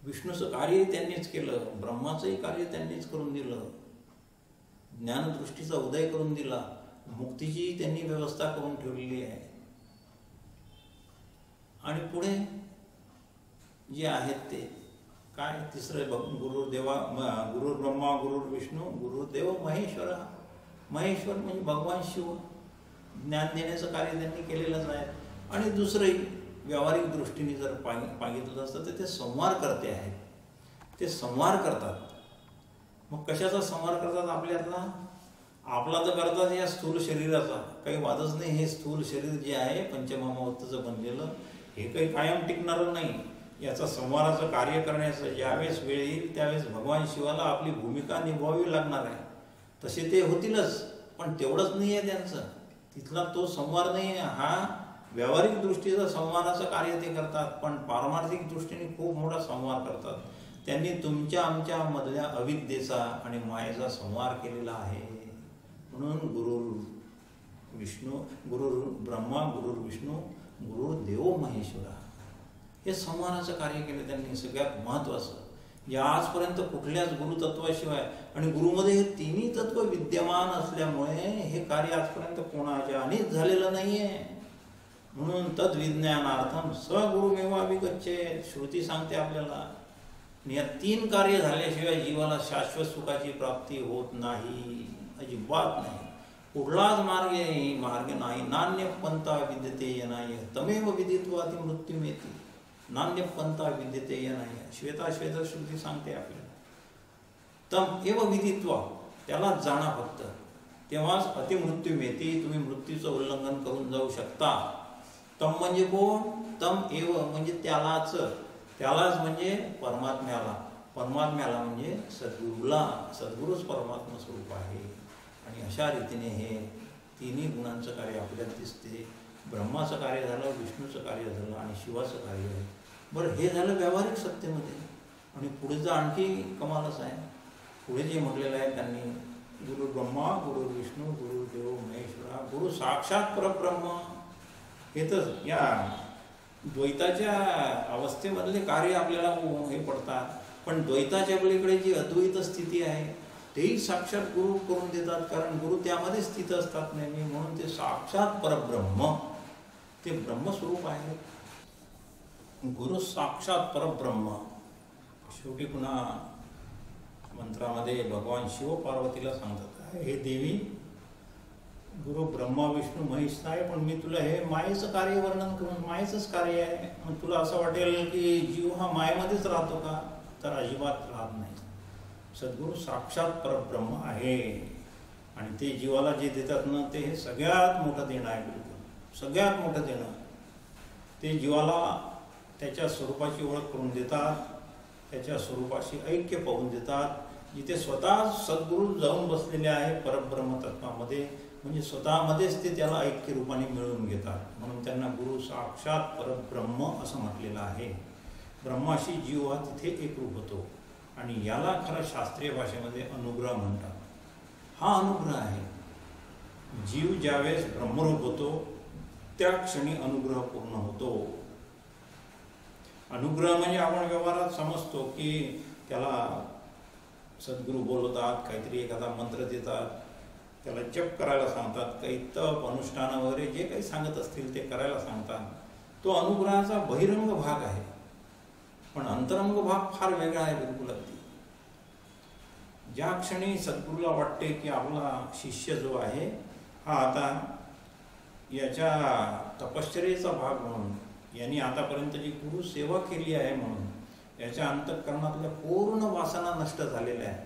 विष्णूचं कार्य त्यांनीच केलं, ब्रह्माचंही कार्य त्यांनीच करून दिलं, ज्ञानदृष्टीचा उदय करून दिला, मुक्तीची त्यांनी व्यवस्था करून ठेवलेली आहे. आणि पुढे जे आहेत ते काय, तिसरे गुरुदेवा, गुरु ब्रह्मा, गुरु विष्णू, गुरुदेव महेश्वर. महेश्वर म्हणजे भगवान शिव. ज्ञान देण्याचं कार्य त्यांनी केलेलंच आहे. आणि दुसरंही व्यावहारिक दृष्टीने जर पागितलं असतं तर ते संहार करते आहेत, ते संहार करतात. मग कशाचा संहार करतात आपल्यातला? आपला तर करतात या स्थूल शरीराचा, काही वादच नाही. हे स्थूल शरीर जे आहे पंचमहाभूताचं बनलेलं, हे काही कायम टिकणारं नाही. याचा संहाराचं कार्य करण्याचं ज्यावेळेस वेळ येईल त्यावेळेस भगवान शिवाला आपली भूमिका निभवावी लागणार आहे. तसे ते होतीलच, पण तेवढंच नाही आहे त्यांचं. तिथला तो संहार नाही आहे. हा व्यावहारिक दृष्टीचा संहाराचं कार्य ते करतात, पण पारमार्थिक दृष्टीने खूप मोठा संहार करतात. त्यांनी तुमच्या आमच्या मधल्या अविद्येचा आणि मायेचा संहार केलेला आहे. म्हणून गुरु विष्णू, गुरु ब्रह्मा, गुरु विष्णू, गुरु देव महेश्वरा, हे संहाराचं कार्य केलं त्यांनी. सगळ्यात महत्त्वाचं, या आजपर्यंत कुठल्याच गुरुतत्वाशिवाय, आणि गुरुमध्ये हे तिन्ही तत्व विद्यमान असल्यामुळे हे कार्य आजपर्यंत कोणाच्यानेच झालेलं नाही आहे. म्हणून तद्विज्ञानार्थम सगुरुमेवाभिगच्छेत, श्रुती सांगते आपल्याला. या तीन कार्य झाल्याशिवाय जीवाला शाश्वत सुखाची प्राप्ती होत नाही, अजिबात नाही. कुठलाच मार्ग नाही. नान्य पंथा विद्यते यनाय तमेव विदित्वा ती मृत्युमेती. नान्य पंथा विद्यते यनाय, श्वेता श्रुती सांगते आपल्याला. तम एव विदित्वा, त्याला जाणा फक्त, तेव्हाच अतिमृत्युमेती, तुम्ही मृत्यूचं उल्लंघन करून जाऊ शकता. तम म्हणजे कोण? तम एव म्हणजे त्यालाच, त्यालाच म्हणजे परमात्म्याला, परमात्म्याला म्हणजे सद्गुरूला. सद्गुरूच परमात्मा स्वरूप आहे. आणि अशा रीतीने हे तिन्ही गुणांचं कार्य आपल्याला दिसते. ब्रह्माचं कार्य झालं, विष्णूचं कार्य झालं आणि शिवाचं कार्य आहे. बरं, हे झालं व्यावहारिक सत्तेमध्ये. आणि पुढेचं आणखी कमालच आहे. पुढे जे म्हटलेलं आहे त्यांनी, गुरु ब्रह्मा, गुरु विष्णू, गुरु देव महेश्वरा, गुरु साक्षात परब्रह्म. हे तर या द्वैताच्या अवस्थेमधले कार्य आपल्याला हे पडतात. पण द्वैताच्या पलीकडे जी अद्वैत स्थिती आहे तेही साक्षात गुरु करून देतात, कारण गुरु त्यामध्ये स्थित असतात नेहमी. म्हणून ते साक्षात परब्रह्म, ते ब्रह्मस्वरूप आहे. गुरु साक्षात परब्रह्म. शेवटी पुन्हा मंत्रामध्ये भगवान शिव पार्वतीला सांगतात, हे देवी, गुरु ब्रह्मा विष्णू महेश आहे, पण मी तुला हे मायेचं कार्य वर्णन करून, मायेचंच कार्य आहे. मग तुला असं वाटेल की जीव हा मायेमध्येच राहतो का? तर अजिबात राहत नाही. सद्गुरू साक्षात परब्रह्म आहे आणि ते जीवाला जे देतात ना, ते हे सगळ्यात मोठं देणं आहे. बिलकुल सगळ्यात मोठं देणं. ते जीवाला त्याच्या स्वरूपाची ओळख करून देतात, त्याच्या स्वरूपाशी ऐक्य पाहून देतात. जिथे स्वतः सद्गुरू जाऊन बसलेले आहे परब्रह्म तत्वामध्ये, म्हणजे स्वतःमध्येच ते त्याला ऐक्य रूपाने मिळवून घेतात. म्हणून त्यांना गुरु साक्षात परब्रह्म असं म्हटलेलं आहे. ब्रह्माशी जीव हा तिथे एकरूप होतो आणि याला खरं शास्त्रीय भाषेमध्ये अनुग्रह म्हणतात. हा अनुग्रह आहे. जीव ज्यावेळेस ब्रह्मरूप होतो त्या क्षणी अनुग्रह पूर्ण होतो. अनुग्रह म्हणजे आपण व्यवहारात समजतो की त्याला सद्गुरू बोलवतात, काहीतरी एखादा मंत्र देतात, त्याला जप करायला सांगतात, काही तप अनुष्ठान वगैरे जे काही सांगत असतील ते करायला सांगतात. तो अनुग्रहाचा बहिरंग भाग आहे. पण अंतरंग भाग फार वेगळा आहे बिलकुल. अगदी ज्या क्षणी सद्गुरूला वाटते की आपला शिष्य जो आहे हा आता याच्या तपश्चर्येचा भाग म्हणून, यांनी आतापर्यंत जी गुरु सेवा केली आहे म्हणून याच्या अंतःकरणातल्या पूर्ण वासना नष्ट झालेल्या आहे.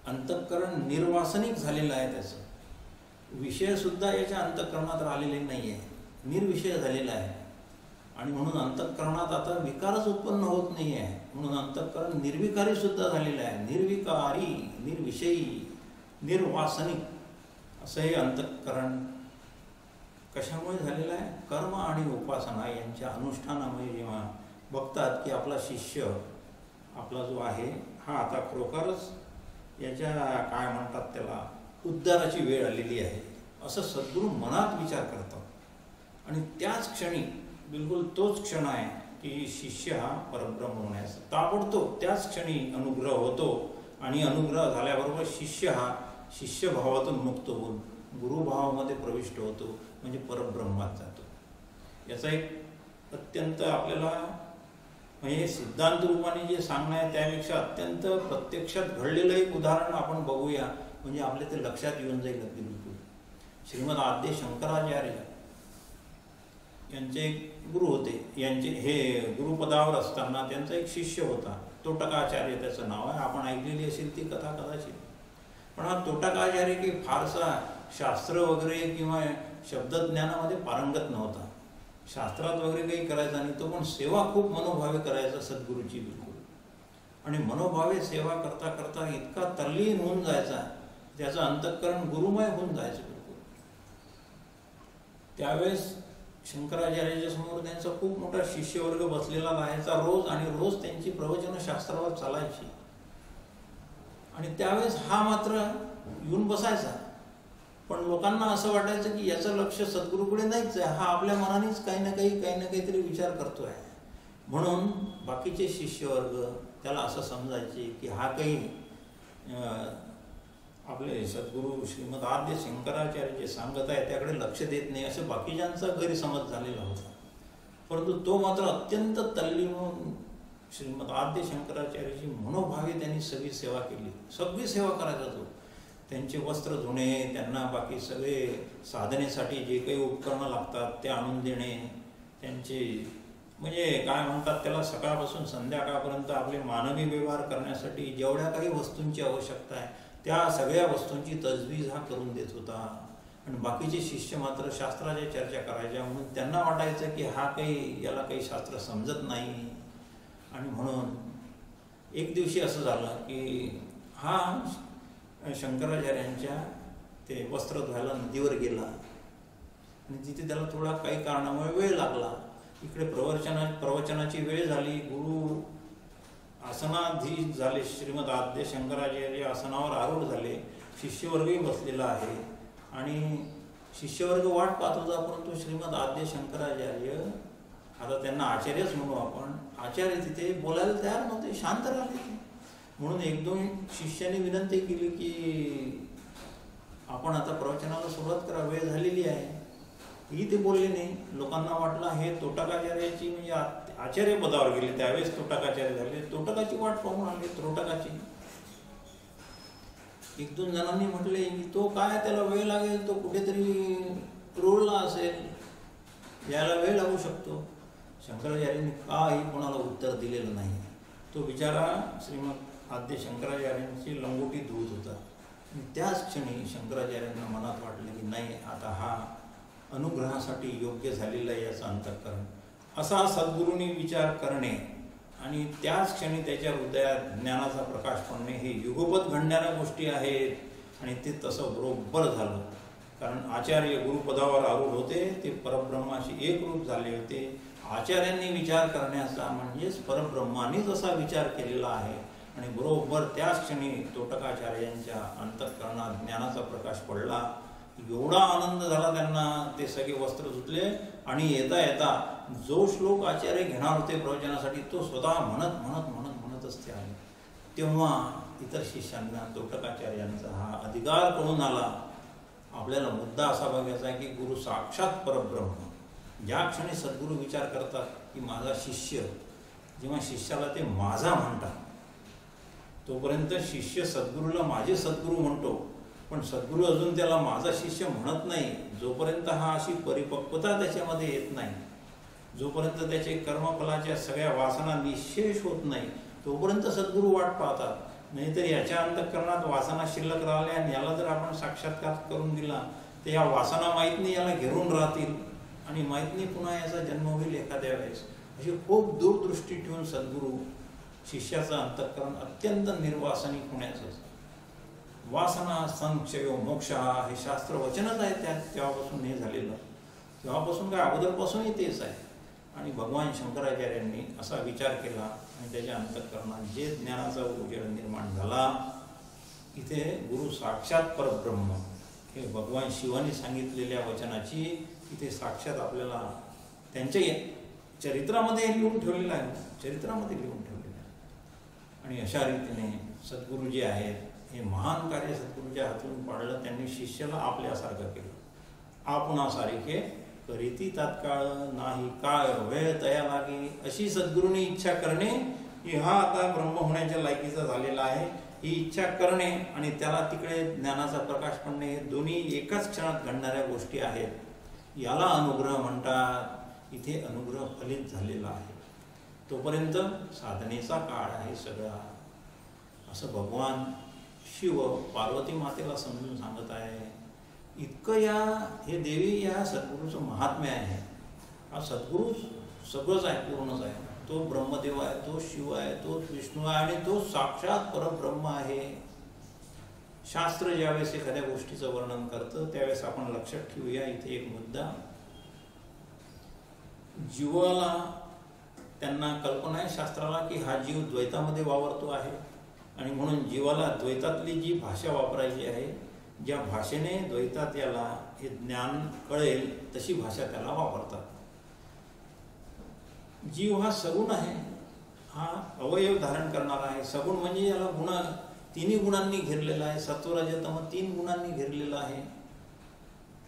अंतःकरण निर्वासनिक झालेलं आहे. त्याचं विषय सुद्धा याच्या अंतःकरणात राहिलेले नाही आहे, निर्विषय झालेला आहे. आणि म्हणून अंतःकरणात आता विकारच उत्पन्न होत नाही आहे. म्हणून अंतःकरण निर्विकारी सुद्धा झालेलं आहे. निर्विकारी, निर्विषयी, निर्वासनिक असं हे अंतःकरण कशामुळे झालेलं आहे? कर्म आणि उपासना यांच्या अनुष्ठानामुळे. जेव्हा बघतात की आपला शिष्य, आपला जो आहे हा आता खरोखरच याच्या काय म्हणतात त्याला उद्धाराची वेळ आलेली आहे असं सद्गुरू मनात विचार करतात. आणि त्याच क्षणी, बिलकुल तोच क्षण आहे की शिष्य हा परब्रह्म होण्याचा ताबडतोब त्याच क्षणी अनुग्रह होतो. आणि अनुग्रह झाल्याबरोबर शिष्य हा शिष्यभावातून मुक्त होऊन गुरुभावामध्ये प्रविष्ट होतो, म्हणजे परब्रह्मात जातो. याचा एक अत्यंत आपल्याला म्हणजे सिद्धांत रूपाने जे सांगणं आहे त्यापेक्षा अत्यंत प्रत्यक्षात घडलेलं एक उदाहरण आपण बघूया, म्हणजे आपल्या ते लक्षात येऊन जाईल अगदी बिलकुल. श्रीमद आद्य शंकराचार्य यांचे एक गुरु होते. यांचे हे गुरुपदावर असताना त्यांचा एक शिष्य होता, तोटकाचार्य त्याचं नाव आहे. आपण ऐकलेली असेल ती कथा कदाचित. पण हा तोटकाचार्य की फारसा शास्त्र वगैरे किंवा शब्दज्ञानामध्ये पारंगत नव्हता. शास्त्रात वगैरे काही करायचा नाही तो, पण सेवा खूप मनोभावे करायचा सद्गुरूची बिलकुल. आणि मनोभावे सेवा करता करता इतका तल्लीन होऊन जायचा, त्याचं अंतःकरण गुरुमय होऊन जायचं बिलकुल. त्यावेळेस शंकराचार्याच्या समोर त्यांचा खूप मोठा शिष्यवर्ग बसलेला राहायचा रोज, आणि रोज त्यांची प्रवचनं शास्त्रावर चालायची. आणि त्यावेळेस हा मात्र येऊन बसायचा. पण लोकांना असं वाटायचं की याचं लक्ष सद्गुरूकडे नाहीच आहे, हा आपल्या मनानेच काही ना काहीतरी विचार करतोय. म्हणून बाकीचे शिष्यवर्ग त्याला असं समजायचे की हा काही आपले सद्गुरू श्रीमद आद्य शंकराचार्य जे सांगत आहे त्याकडे लक्ष देत नाही, असं बाकीच्यांचा गैरसमज झालेला होता. परंतु तो मात्र अत्यंत तल्लीन होऊन श्रीमद आद्य शंकराचार्याची मनोभावे त्यांनी सगळी सेवा केली. सगळी सेवा करायचा तो. त्यांचे वस्त्र धुणे, त्यांना बाकी सगळे साधनेसाठी जे काही उपकरणं लागतात ते आणून देणे, त्यांचे म्हणजे काय म्हणतात त्याला सकाळपासून संध्याकाळपर्यंत आपले मानवी व्यवहार करण्यासाठी जेवढ्या काही वस्तूंची आवश्यकता आहे त्या सगळ्या वस्तूंची तजवीज हा करून देत होता. आणि बाकीचे शिष्य मात्र शास्त्राच्या चर्चा करायच्या, म्हणून त्यांना वाटायचं की हा काही याला काही शास्त्र समजत नाही. आणि म्हणून एक दिवशी असं झालं की हा शंकराचार्यांच्या ते वस्त्र धुवायला नदीवर गेला आणि तिथे त्याला थोडा काही कारणामुळे वेळ लागला. इकडे प्रवचनाची वेळ झाली. गुरु आसनाधीश झाले. श्रीमद आद्य शंकराचार्य आसनावर आरूढ झाले. शिष्यवर्गही बसलेला आहे आणि शिष्यवर्ग वाट पाहत होता. परंतु श्रीमद आद्य शंकराचार्य, आता त्यांना आचार्यच म्हणू आपण, आचार्य तिथे बोलायला तयार नव्हते, शांत राहिले. म्हणून एक दोन शिष्यांनी विनंती केली की आपण आता प्रवचनाला सुरुवात करा, वेळ झालेली आहे. ही ते बोलले नाही. लोकांना वाटलं हे तोटकाचार्याची म्हणजे आचार्य पदावर गेले, त्यावेळेस तोटकाचार्य झाले. तोटकाची वाट पाहून आले, त्रोटकाची. एक दोन जणांनी म्हटले की तो काय त्याला वेळ लागेल, तो कुठेतरी रोडला असेल, यायला वेळ लागू शकतो. शंकराचार्यांनी काही कोणाला उत्तर दिलेलं नाही. तो बिचारा श्रीमद आद्य शंकराचार्यांची लंगोटी धुवत होता. आणि त्याच क्षणी शंकराचार्यांना मनात वाटलं की नाही, आता हा अनुग्रहासाठी योग्य झालेला आहे याचं अंतःकरण. असा सद्गुरूंनी विचार करणे आणि त्याच क्षणी त्याच्या हृदयात ज्ञानाचा प्रकाश पडणे हे युगपत घडणाऱ्या गोष्टी आहेत. आणि ते तसं बरोबर झालं. कारण आचार्य गुरुपदावर आरूढ होते, ते परब्रह्माशी एकरूप झाले होते. आचार्यांनी विचार करण्याचा म्हणजेच परब्रह्मानेच असा विचार केलेला आहे. आणि बरोबर त्याच क्षणी तोटकाचार्यांच्या अंतःकरणात ज्ञानाचा प्रकाश पडला. एवढा आनंद झाला त्यांना, ते सगळे वस्त्र धुतले आणि येता येता जो श्लोक आचार्य घेणार होते प्रवचनासाठी तो स्वतः म्हणतच ते आले. तेव्हा इतर शिष्यांना तोटकाचार्यांचा हा अधिकार कळून आला. आपल्याला मुद्दा असा बघायचा आहे की गुरु साक्षात परब्रह्म. ज्या क्षणी सद्गुरू विचार करतात की माझा शिष्य, जेव्हा शिष्याला ते माझा म्हणतात, तोपर्यंत शिष्य सद्गुरूला माझे सद्गुरू म्हणतो, पण सद्गुरू अजून त्याला माझा शिष्य म्हणत नाही. जोपर्यंत हा अशी परिपक्वता त्याच्यामध्ये येत नाही, जोपर्यंत त्याचे कर्मफलाच्या सगळ्या वासना निःशेष होत नाही, तोपर्यंत सद्गुरू वाट पाहतात. नाहीतर याच्या अंतःकरणात वासना शिल्लक राहिल्या आणि याला जर आपण साक्षात्कार करून दिला तर या वासना माहीत नाही याला घेरून राहतील आणि माहीत नाही पुन्हा याचा जन्म होईल एखाद्या वेळेस. अशी खूप दूरदृष्टी ठेवून सद्गुरू शिष्याचं अंतःकरण अत्यंत निर्वासनिक होण्याचं. वासना संक्षयो मोक्ष हे शास्त्र वचनच आहे. तेव्हापासून हे झालेलं, तेव्हापासून काय अगोदरपासूनही तेच आहे. आणि भगवान शंकराचार्यांनी असा विचार केला आणि त्याच्या अंतःकरणात जे ज्ञानाचा उजेड निर्माण झाला. इथे गुरु साक्षात परब्रह्म हे भगवान शिवानी सांगितलेल्या वचनाची इथे साक्षात आपल्याला त्यांच्या चरित्रामध्ये लिहून ठेवलेलं आहे, चरित्रामध्ये लिहून ठेवलेलं आहे. आणि अशा रीतीने सद्गुरू जे आहेत हे महान कार्य सद्गुरूच्या हातून पाडलं. त्यांनी शिष्याला आपल्यासारखं केलं. आपणासारखे करीती तात्काळ नाही काळ वेळ तया लागे, अशी सद्गुरूंनी इच्छा करणे की हा आता ब्रह्म होण्याच्या लायकीचा झालेला आहे, ही इच्छा करणे आणि त्याला तिकडे ज्ञानाचा प्रकाश पडणे, हे दोन्ही एकाच क्षणात घडणाऱ्या गोष्टी आहेत. याला अनुग्रह म्हणतात. इथे अनुग्रह फलित झालेला आहे. तोपर्यंत साधनेचा काळ आहे सगळा, असं भगवान शिव पार्वती मातेला समजून सांगत आहे. इतकं हे देवी या सद्गुरूचं महात्म्य आहे. हा सद्गुरू सगळंच आहे, पूर्णच आहे. तो ब्रह्मदेव आहे, तो शिव आहे, तो विष्णू आहे आणि तो साक्षात परब्रह्म आहे. शास्त्र ज्यावेळेस एखाद्या गोष्टीचं वर्णन करतं त्यावेळेस आपण लक्षात ठेवूया इथे एक मुद्दा. जीवाला त्यांना कल्पना आहे शास्त्राला की हा जीव द्वैतामध्ये वावरतो आहे आणि म्हणून जीवाला द्वैतातली जी भाषा वापरायची आहे, ज्या भाषेने द्वैतात याला हे ज्ञान कळेल तशी भाषा त्याला वापरतात. जीव हा सगुण आहे, हा अवयव धारण करणारा आहे. सगुण म्हणजे याला तिन्ही गुणांनी घेरलेला आहे. सत्व रज तम 3 गुणांनी घेरलेला आहे.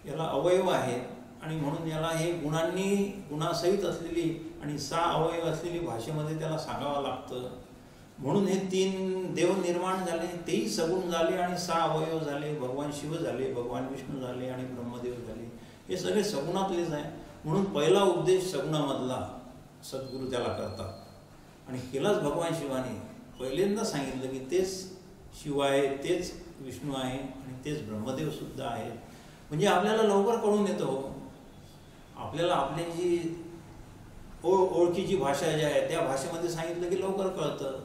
याला अवयव आहे आणि म्हणून याला हे गुणासहित असलेली आणि 6 अवयव असलेली भाषेमध्ये त्याला सांगावं लागतं. म्हणून हे 3 देव निर्माण झाले, तेही सगुण झाले आणि 6 अवयव झाले. भगवान शिव झाले, भगवान विष्णू झाले आणि ब्रह्मदेव झाले. हे सगळे सगुणातलेच आहे. म्हणून पहिला उपदेश सगुणामधला सद्गुरू त्याला करतात आणि केलाच भगवान शिवाने. पहिल्यांदा सांगितलं की तेच शिव आहे, तेच विष्णू आहे आणि तेच ब्रह्मदेव सुद्धा आहेत. म्हणजे आपल्याला लवकर कळून येतं. आपल्याला आपली जी ओळखीची भाषा जी आहे त्या भाषेमध्ये सांगितलं की लवकर कळतं.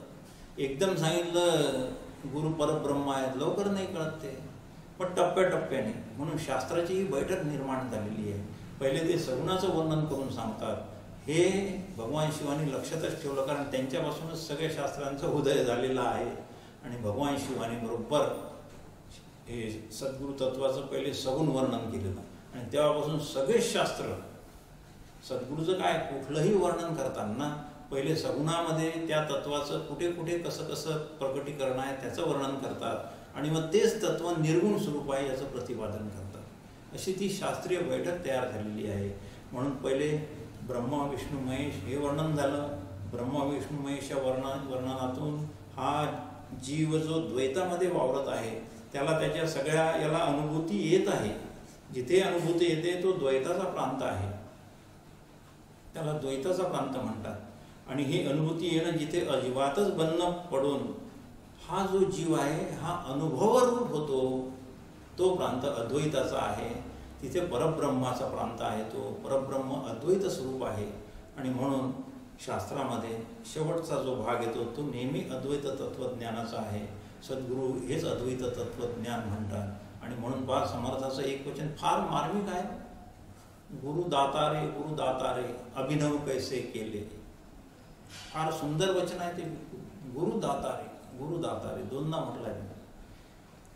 एकदम सांगितलं गुरु परब्रह्म आहेत, लवकर नाही कळत ते, पण टप्प्याटप्प्याने. म्हणून शास्त्राची ही बैठक निर्माण झालेली आहे. पहिले ते सगुणाचं वर्णन करून सांगतात. हे भगवान शिवानी लक्षातच ठेवलं, कारण त्यांच्यापासूनच सगळ्या शास्त्रांचं उदय झालेलं आहे. आणि भगवान शिवानी बरोबर हे सद्गुरु तत्वाचं पहिले सगुण वर्णन केलेलं आणि तेव्हापासून सगळेच शास्त्र सद्गुरूचं काय कुठलंही वर्णन करताना पहिले सगुणामध्ये त्या तत्वाचं कुठे कुठे कसं प्रकटीकरण आहे त्याचं वर्णन करतात आणि मग तेच तत्व निर्गुण स्वरूप आहे याचं प्रतिपादन करतात. अशी ती शास्त्रीय बैठक तयार झालेली आहे. म्हणून पहिले ब्रह्मा विष्णू महेश हे वर्णन झालं. ब्रह्मा विष्णू महेश या वर्णनातून हा जीव जो द्वैतामध्ये वावरत आहे त्याला त्याच्या सगळ्या याला अनुभूती येत आहे. जिथे अनुभूती येते तो द्वैताचा प्रांत आहे, त्याला द्वैताचा प्रांत म्हणतात. आणि ही अनुभूती येणं जिथे अजिबातच बंद पडून हा जो जीव आहे हा अनुभवरूप होतो, तो प्रांत अद्वैताचा आहे. तिथे परब्रह्माचा प्रांत आहे, तो परब्रह्म अद्वैत स्वरूप आहे. आणि म्हणून शास्त्रामध्ये शेवटचा जो भाग येतो तो नेहमी अद्वैत तत्त्वज्ञानाचा आहे. सद्गुरू हेच अद्वैत तत्त्वज्ञान म्हणतात. आणि म्हणून बा समर्थाचं एक वचन फार मार्मिक आहे. गुरुदातारे गुरुदातारे अभिनव कैसे केले. फार सुंदर वचन आहे ते. गुरुदातारे गुरुदातारे दोनदा म्हटलं आहे.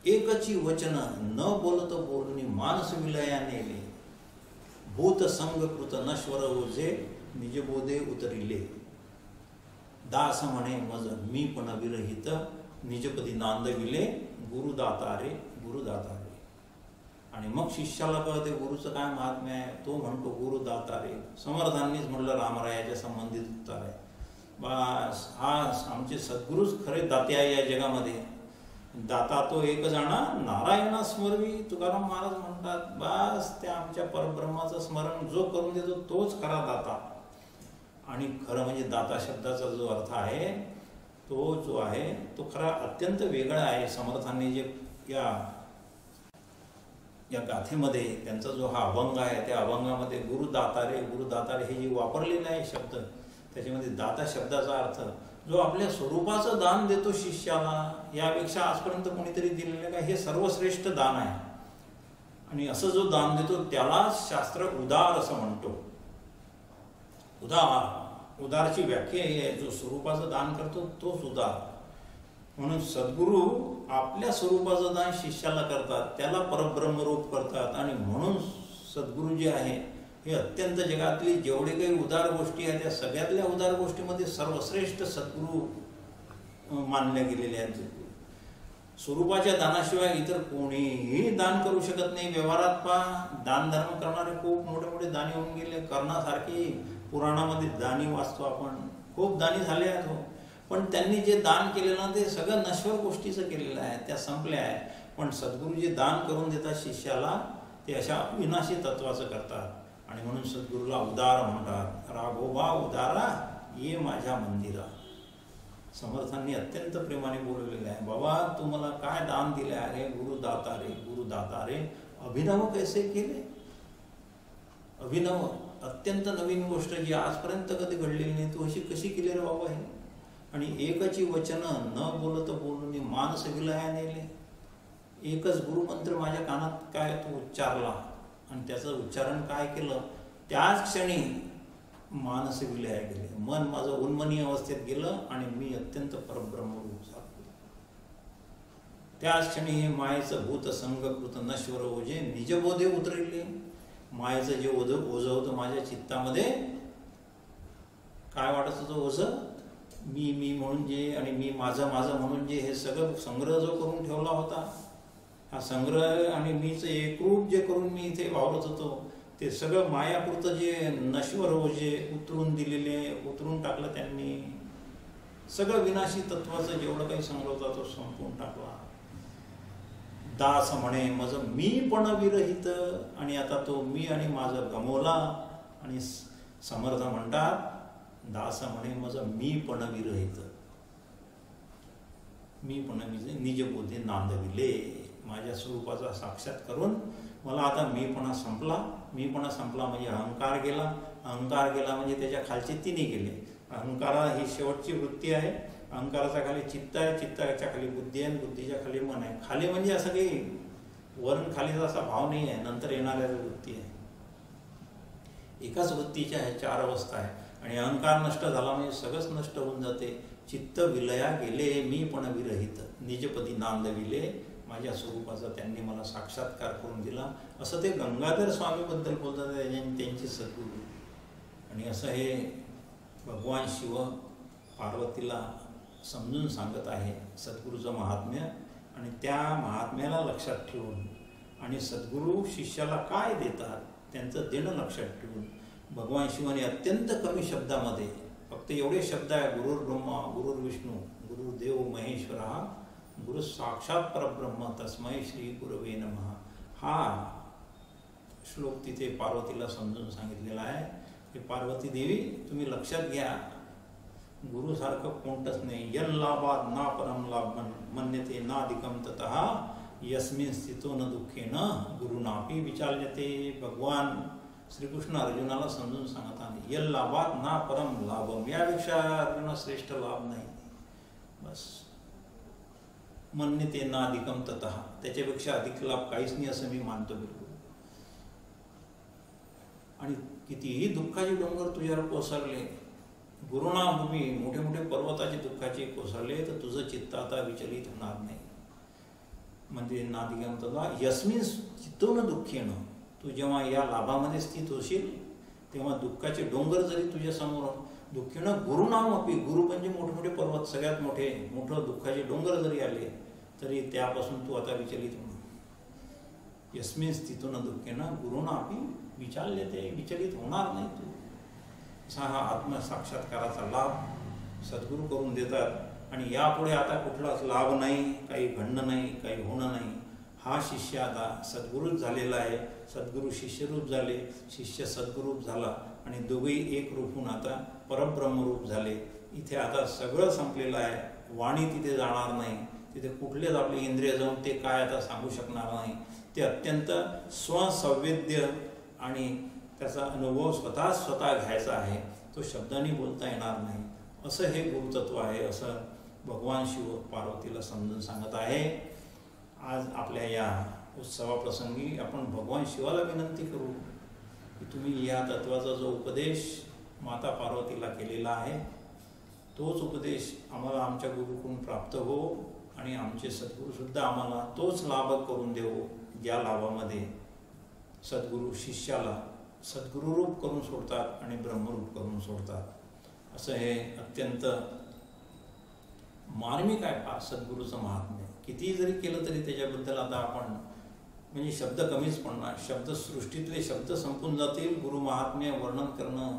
एकची वचन न बोलत बोलणी मानस विलया नेले. भूत संगकृत नश्वर ओझे निजबोधे उतरिले. दास म्हणे मज मी पण विरहित निजपदी नांदविले. गुरुदातारे गुरुदातारे. आणि मग शिष्याला कळते गुरुचं काय महात्म्य आहे. तो म्हणतो गुरुदातारे. समर्थांनीच म्हटलं रामरायाच्या संबंधित उत्तर आहे. बस हा आमचे सद्गुरूच खरे दाते आहे या जगामध्ये. दाता तो एक जाणा नारायणा स्मरवी तुकाराम महाराज म्हणतात. बस त्या आमच्या परब्रह्माचं स्मरण जो करून देतो तोच खरा दाता. आणि खरं म्हणजे दाता शब्दाचा जो अर्थ आहे तो जो आहे तो खरा अत्यंत वेगळा आहे. समर्थांनी जे या गाथेमध्ये त्यांचा जो हा अभंग आहे त्या अभंगामध्ये गुरुदातारे गुरुदातारे हे जे वापरलेले आहे शब्द, त्याच्यामध्ये दाता शब्दाचा अर्थ जो आपल्या स्वरूपाचं दान देतो शिष्याला, यापेक्षा आजपर्यंत कोणीतरी दिलेलं काय हे सर्वश्रेष्ठ दान आहे. आणि असं जो दान देतो त्यालाच शास्त्र उदार असं म्हणतो. उदारची व्याख्या ही आहे, जो स्वरूपाचं दान करतो तोच उदार. म्हणून सद्गुरू आपल्या स्वरूपाचं दान शिष्याला करतात, त्याला परब्रह्मरूप करतात. आणि म्हणून सद्गुरू जे आहे हे अत्यंत जगातली जेवढे काही उदार गोष्टी आहेत त्या सगळ्यातल्या उदार गोष्टीमध्ये सर्वश्रेष्ठ सद्गुरू मानले गेलेले आहेत. स्वरूपाच्या दानाशिवाय इतर कोणीही दान करू शकत नाही. व्यवहारात पहा दान धर्म करणारे खूप मोठे मोठे दानी होऊन गेले. कर्णासारखी पुराणामध्ये दानी वाचतो आपण, खूप दानी झाले आहेत. पण त्यांनी जे दान केलेलं ना ते सगळं नश्वर गोष्टीचं केलेलं आहे, त्या संपल्या आहे. पण सद्गुरू जे दान करून देतात शिष्याला ते अशा विनाशी तत्वाचं करतात. आणि म्हणून सद्गुरूला उदार म्हणतात. राघोबा उदारा ये माझ्या मंदिरा. समर्थांनी अत्यंत प्रेमाने बोलवलेले आहे. बाबा तू मला काय दान दिले आहे. गुरुदातारे गुरुदातारे अभिनव कैसे केले. अभिनव अत्यंत नवीन गोष्ट जी आजपर्यंत कधी घडलेली नाही, तू अशी कशी केली रे बाबा हे. आणि एकची वचन न बोलत बोलून मानस विलया नेले. एकच गुरुमंत्र माझ्या कानात काय तो उच्चारला आणि त्याचं उच्चारण काय केलं, त्याच क्षणी मानस विलया गेले. मन माझं उन्मनी अवस्थेत गेलं आणि मी अत्यंत परब्रह्मरूप झालो. त्याच क्षणी हे मायेचं भूत संगकृत नश्वर ओझे निजबोधे उतरले. मायेचं जे ओझं होतं माझ्या चित्तामध्ये, काय वाटत होतं ओझं, मी मी म्हणून जे आणि मी माझं माझं म्हणून जे हे सगळं संग्रह जो करून ठेवला होता, हा संग्रह आणि मीचं एकरूप जे करून मी इथे वावरत होतो ते सगळं मायापुरतं जे नश्वर ओझे उतरून उतरून टाकलं त्यांनी. सगळं विनाशी तत्वाचं जेवढं काही संग्रह होता तो संपवून टाकला. दास म्हणे मज मी पण विरहित. आणि आता तो मी आणि माझं गमवला. आणि समर्थ म्हणतात दास म्हणे मज मी पण विरहित. मी पण निजबोधे नांदविले. माझ्या स्वरूपाचा साक्षात करून मला आता मीपणा संपला. मीपणा संपला म्हणजे अहंकार गेला. अहंकार गेला म्हणजे त्याच्या खालचे तिन्ही गेले. अहंकारा ही शेवटची वृत्ती आहे. अहंकाराच्या खाली चित्त आहे, चित्ताच्या खाली बुद्धी आहे, बुद्धीच्या खाली मन आहे. खाली म्हणजे असं काही वरून खालीचा असा भाव नाही आहे, नंतर येणाऱ्या वृत्ती आहे. एकाच वृत्तीच्या ह्या चार अवस्था आहे. आणि अहंकार नष्ट झाला म्हणजे सगळंच नष्ट होऊन जाते. चित्त विलया गेले मी पण विरहित. निजपदी नांदविले. माझ्या स्वरूपाचा त्यांनी मला साक्षात्कार करून दिला. असं ते गंगाधर स्वामीबद्दल बोलतात त्यांचे सद्गुरू. आणि असं हे भगवान शिव पार्वतीला समजून सांगत आहे सद्गुरूचं महात्म्य. आणि त्या महात्म्याला लक्षात ठेवून आणि सद्गुरू शिष्याला काय देतात त्यांचं देणं लक्षात ठेवून भगवान शिवाने अत्यंत कमी शब्दामध्ये फक्त एवढे शब्द आहे, गुरुर् ब्रह्मा गुरुर्विष्णू गुरुर्देव महेश्वरा गुरु साक्षात परब्रह्म तस्मै श्री गुरवे नमः, हा श्लोक तिथे पार्वतीला समजून सांगितलेला आहे की पार्वती देवी तुम्ही लक्षात घ्या, गुरुसारखं कोणतंच नाही. यन लाभात ना परम लाभ मन्यते नाधिकम ततः यस्मिन् स्थितो न दुःखेन गुरुनापि विचाल्यते. भगवान श्रीकृष्ण अर्जुनाला समजून सांगत आहे, यल लाभात ना परम लाभम, यापेक्षा अर्जुना श्रेष्ठ लाभ नाही. बस मन्यते नाधिकम ततः, त्याच्यापेक्षा अधिक लाभ काहीच नाही असं मी मानतो बिलकुल. आणि कितीही दुःखाचे डोंगर तुझ्यावर कोसळले, गुरुणाभूमी मोठे मोठे पर्वताचे दुःखाचे कोसळले तर तुझं चित्त आता विचलित होणार नाही. म्हणजे नादिगम तथा यस्मिन चित्तो न दुःखेनं, तू जेव्हा या लाभामध्ये स्थित होशील तेव्हा दुःखाचे डोंगर जरी तुझ्या समोर दुःखेनं गुरुनाम अपी, गुरु म्हणजे मोठे मोठे पर्वत सगळ्यात मोठं दुःखाचे डोंगर जरी आले तरी त्यापासून तू आता विचलित होणार. यस्मिन स्थितो न दुःखेनं गुरुनापी विचाल्यते, विचलित होणार नाही तू. असा हा आत्मसाक्षात्काराचा लाभ सद्गुरू करून देतात. आणि यापुढे आता कुठलाच लाभ नाही, काही घडणं नाही, काही होणं नाही. हा शिष्य आता सद्गुरूच झालेला आहे, सद्गुरू शिष्यरूप झाले, शिष्य सद्गुरूप झाला आणि दोघेही एक रूप होऊन आता परब्रह्मरूप झाले. इथे आता सगळं संपलेलं आहे. वाणी तिथे जाणार नाही, तिथे कुठलेच आपले इंद्रिय जाऊन ते काय आता सांगू शकणार नाही. ते अत्यंत स्वसंवेद्य आणि त्याचा अनुभव स्वतः घ्यायचा आहे, तो शब्दांनी बोलता येणार नाही. असं हे गुरुतत्व आहे, असं भगवान शिव पार्वतीला समजून सांगत आहे. आज आपल्या या उत्सवाप्रसंगी आपण भगवान शिवाला विनंती करू की तुम्ही या तत्वाचा जो उपदेश माता पार्वतीला केलेला आहे तोच उपदेश आम्हाला आमच्या गुरुकडून प्राप्त हो आणि आमचे सद्गुरूसुद्धा आम्हाला तोच लाभ करून देऊ, ज्या लाभामध्ये सद्गुरू शिष्याला सद्गुरूरूप करून सोडतात आणि ब्रह्मरूप करून सोडतात. असं हे अत्यंत मार्मिक आहे फार सद्गुरूचं महात्म्य. कितीही जरी केलं तरी त्याच्याबद्दल आता आपण म्हणजे शब्द कमीच पडणार, शब्दसृष्टीतले शब्द संपून जातील, गुरु महात्म्य वर्णन करणं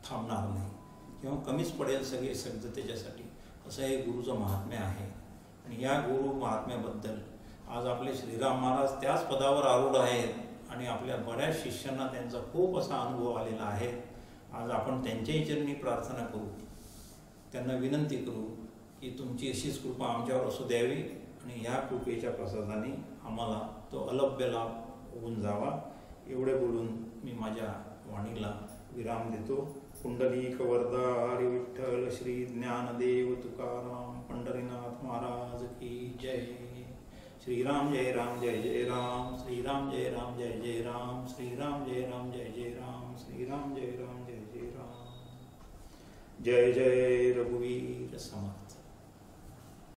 थांबणार नाही किंवा कमीच पडेल सगळे शब्द त्याच्यासाठी. असं हे गुरुचं महात्म्य आहे. आणि या गुरु महात्म्याबद्दल आज आपले श्रीराम महाराज त्याच पदावर आरूढ आहेत आणि आपल्या बऱ्याच शिष्यांना त्यांचा खूप असा अनुभव आलेला आहे. आज आपण त्यांच्याही चरणी प्रार्थना करू, त्यांना विनंती करू की तुमची अशीच कृपा आमच्यावर असू द्यावी आणि ह्या कृपेच्या प्रसादाने आम्हाला तो अलभ्य लाभ होऊन जावा. एवढे बोलून मी माझ्या वाणीला विराम देतो. पुंडलिक वरदा हरी विठ्ठल श्री ज्ञानदेव तुकाराम पंढरीनाथ महाराज की जय. श्रीराम जय राम जय जय राम, श्रीराम जय राम जय जय राम, श्रीराम जय राम जय जय राम, श्रीराम जय राम जय जय राम. जय जय रघुवीर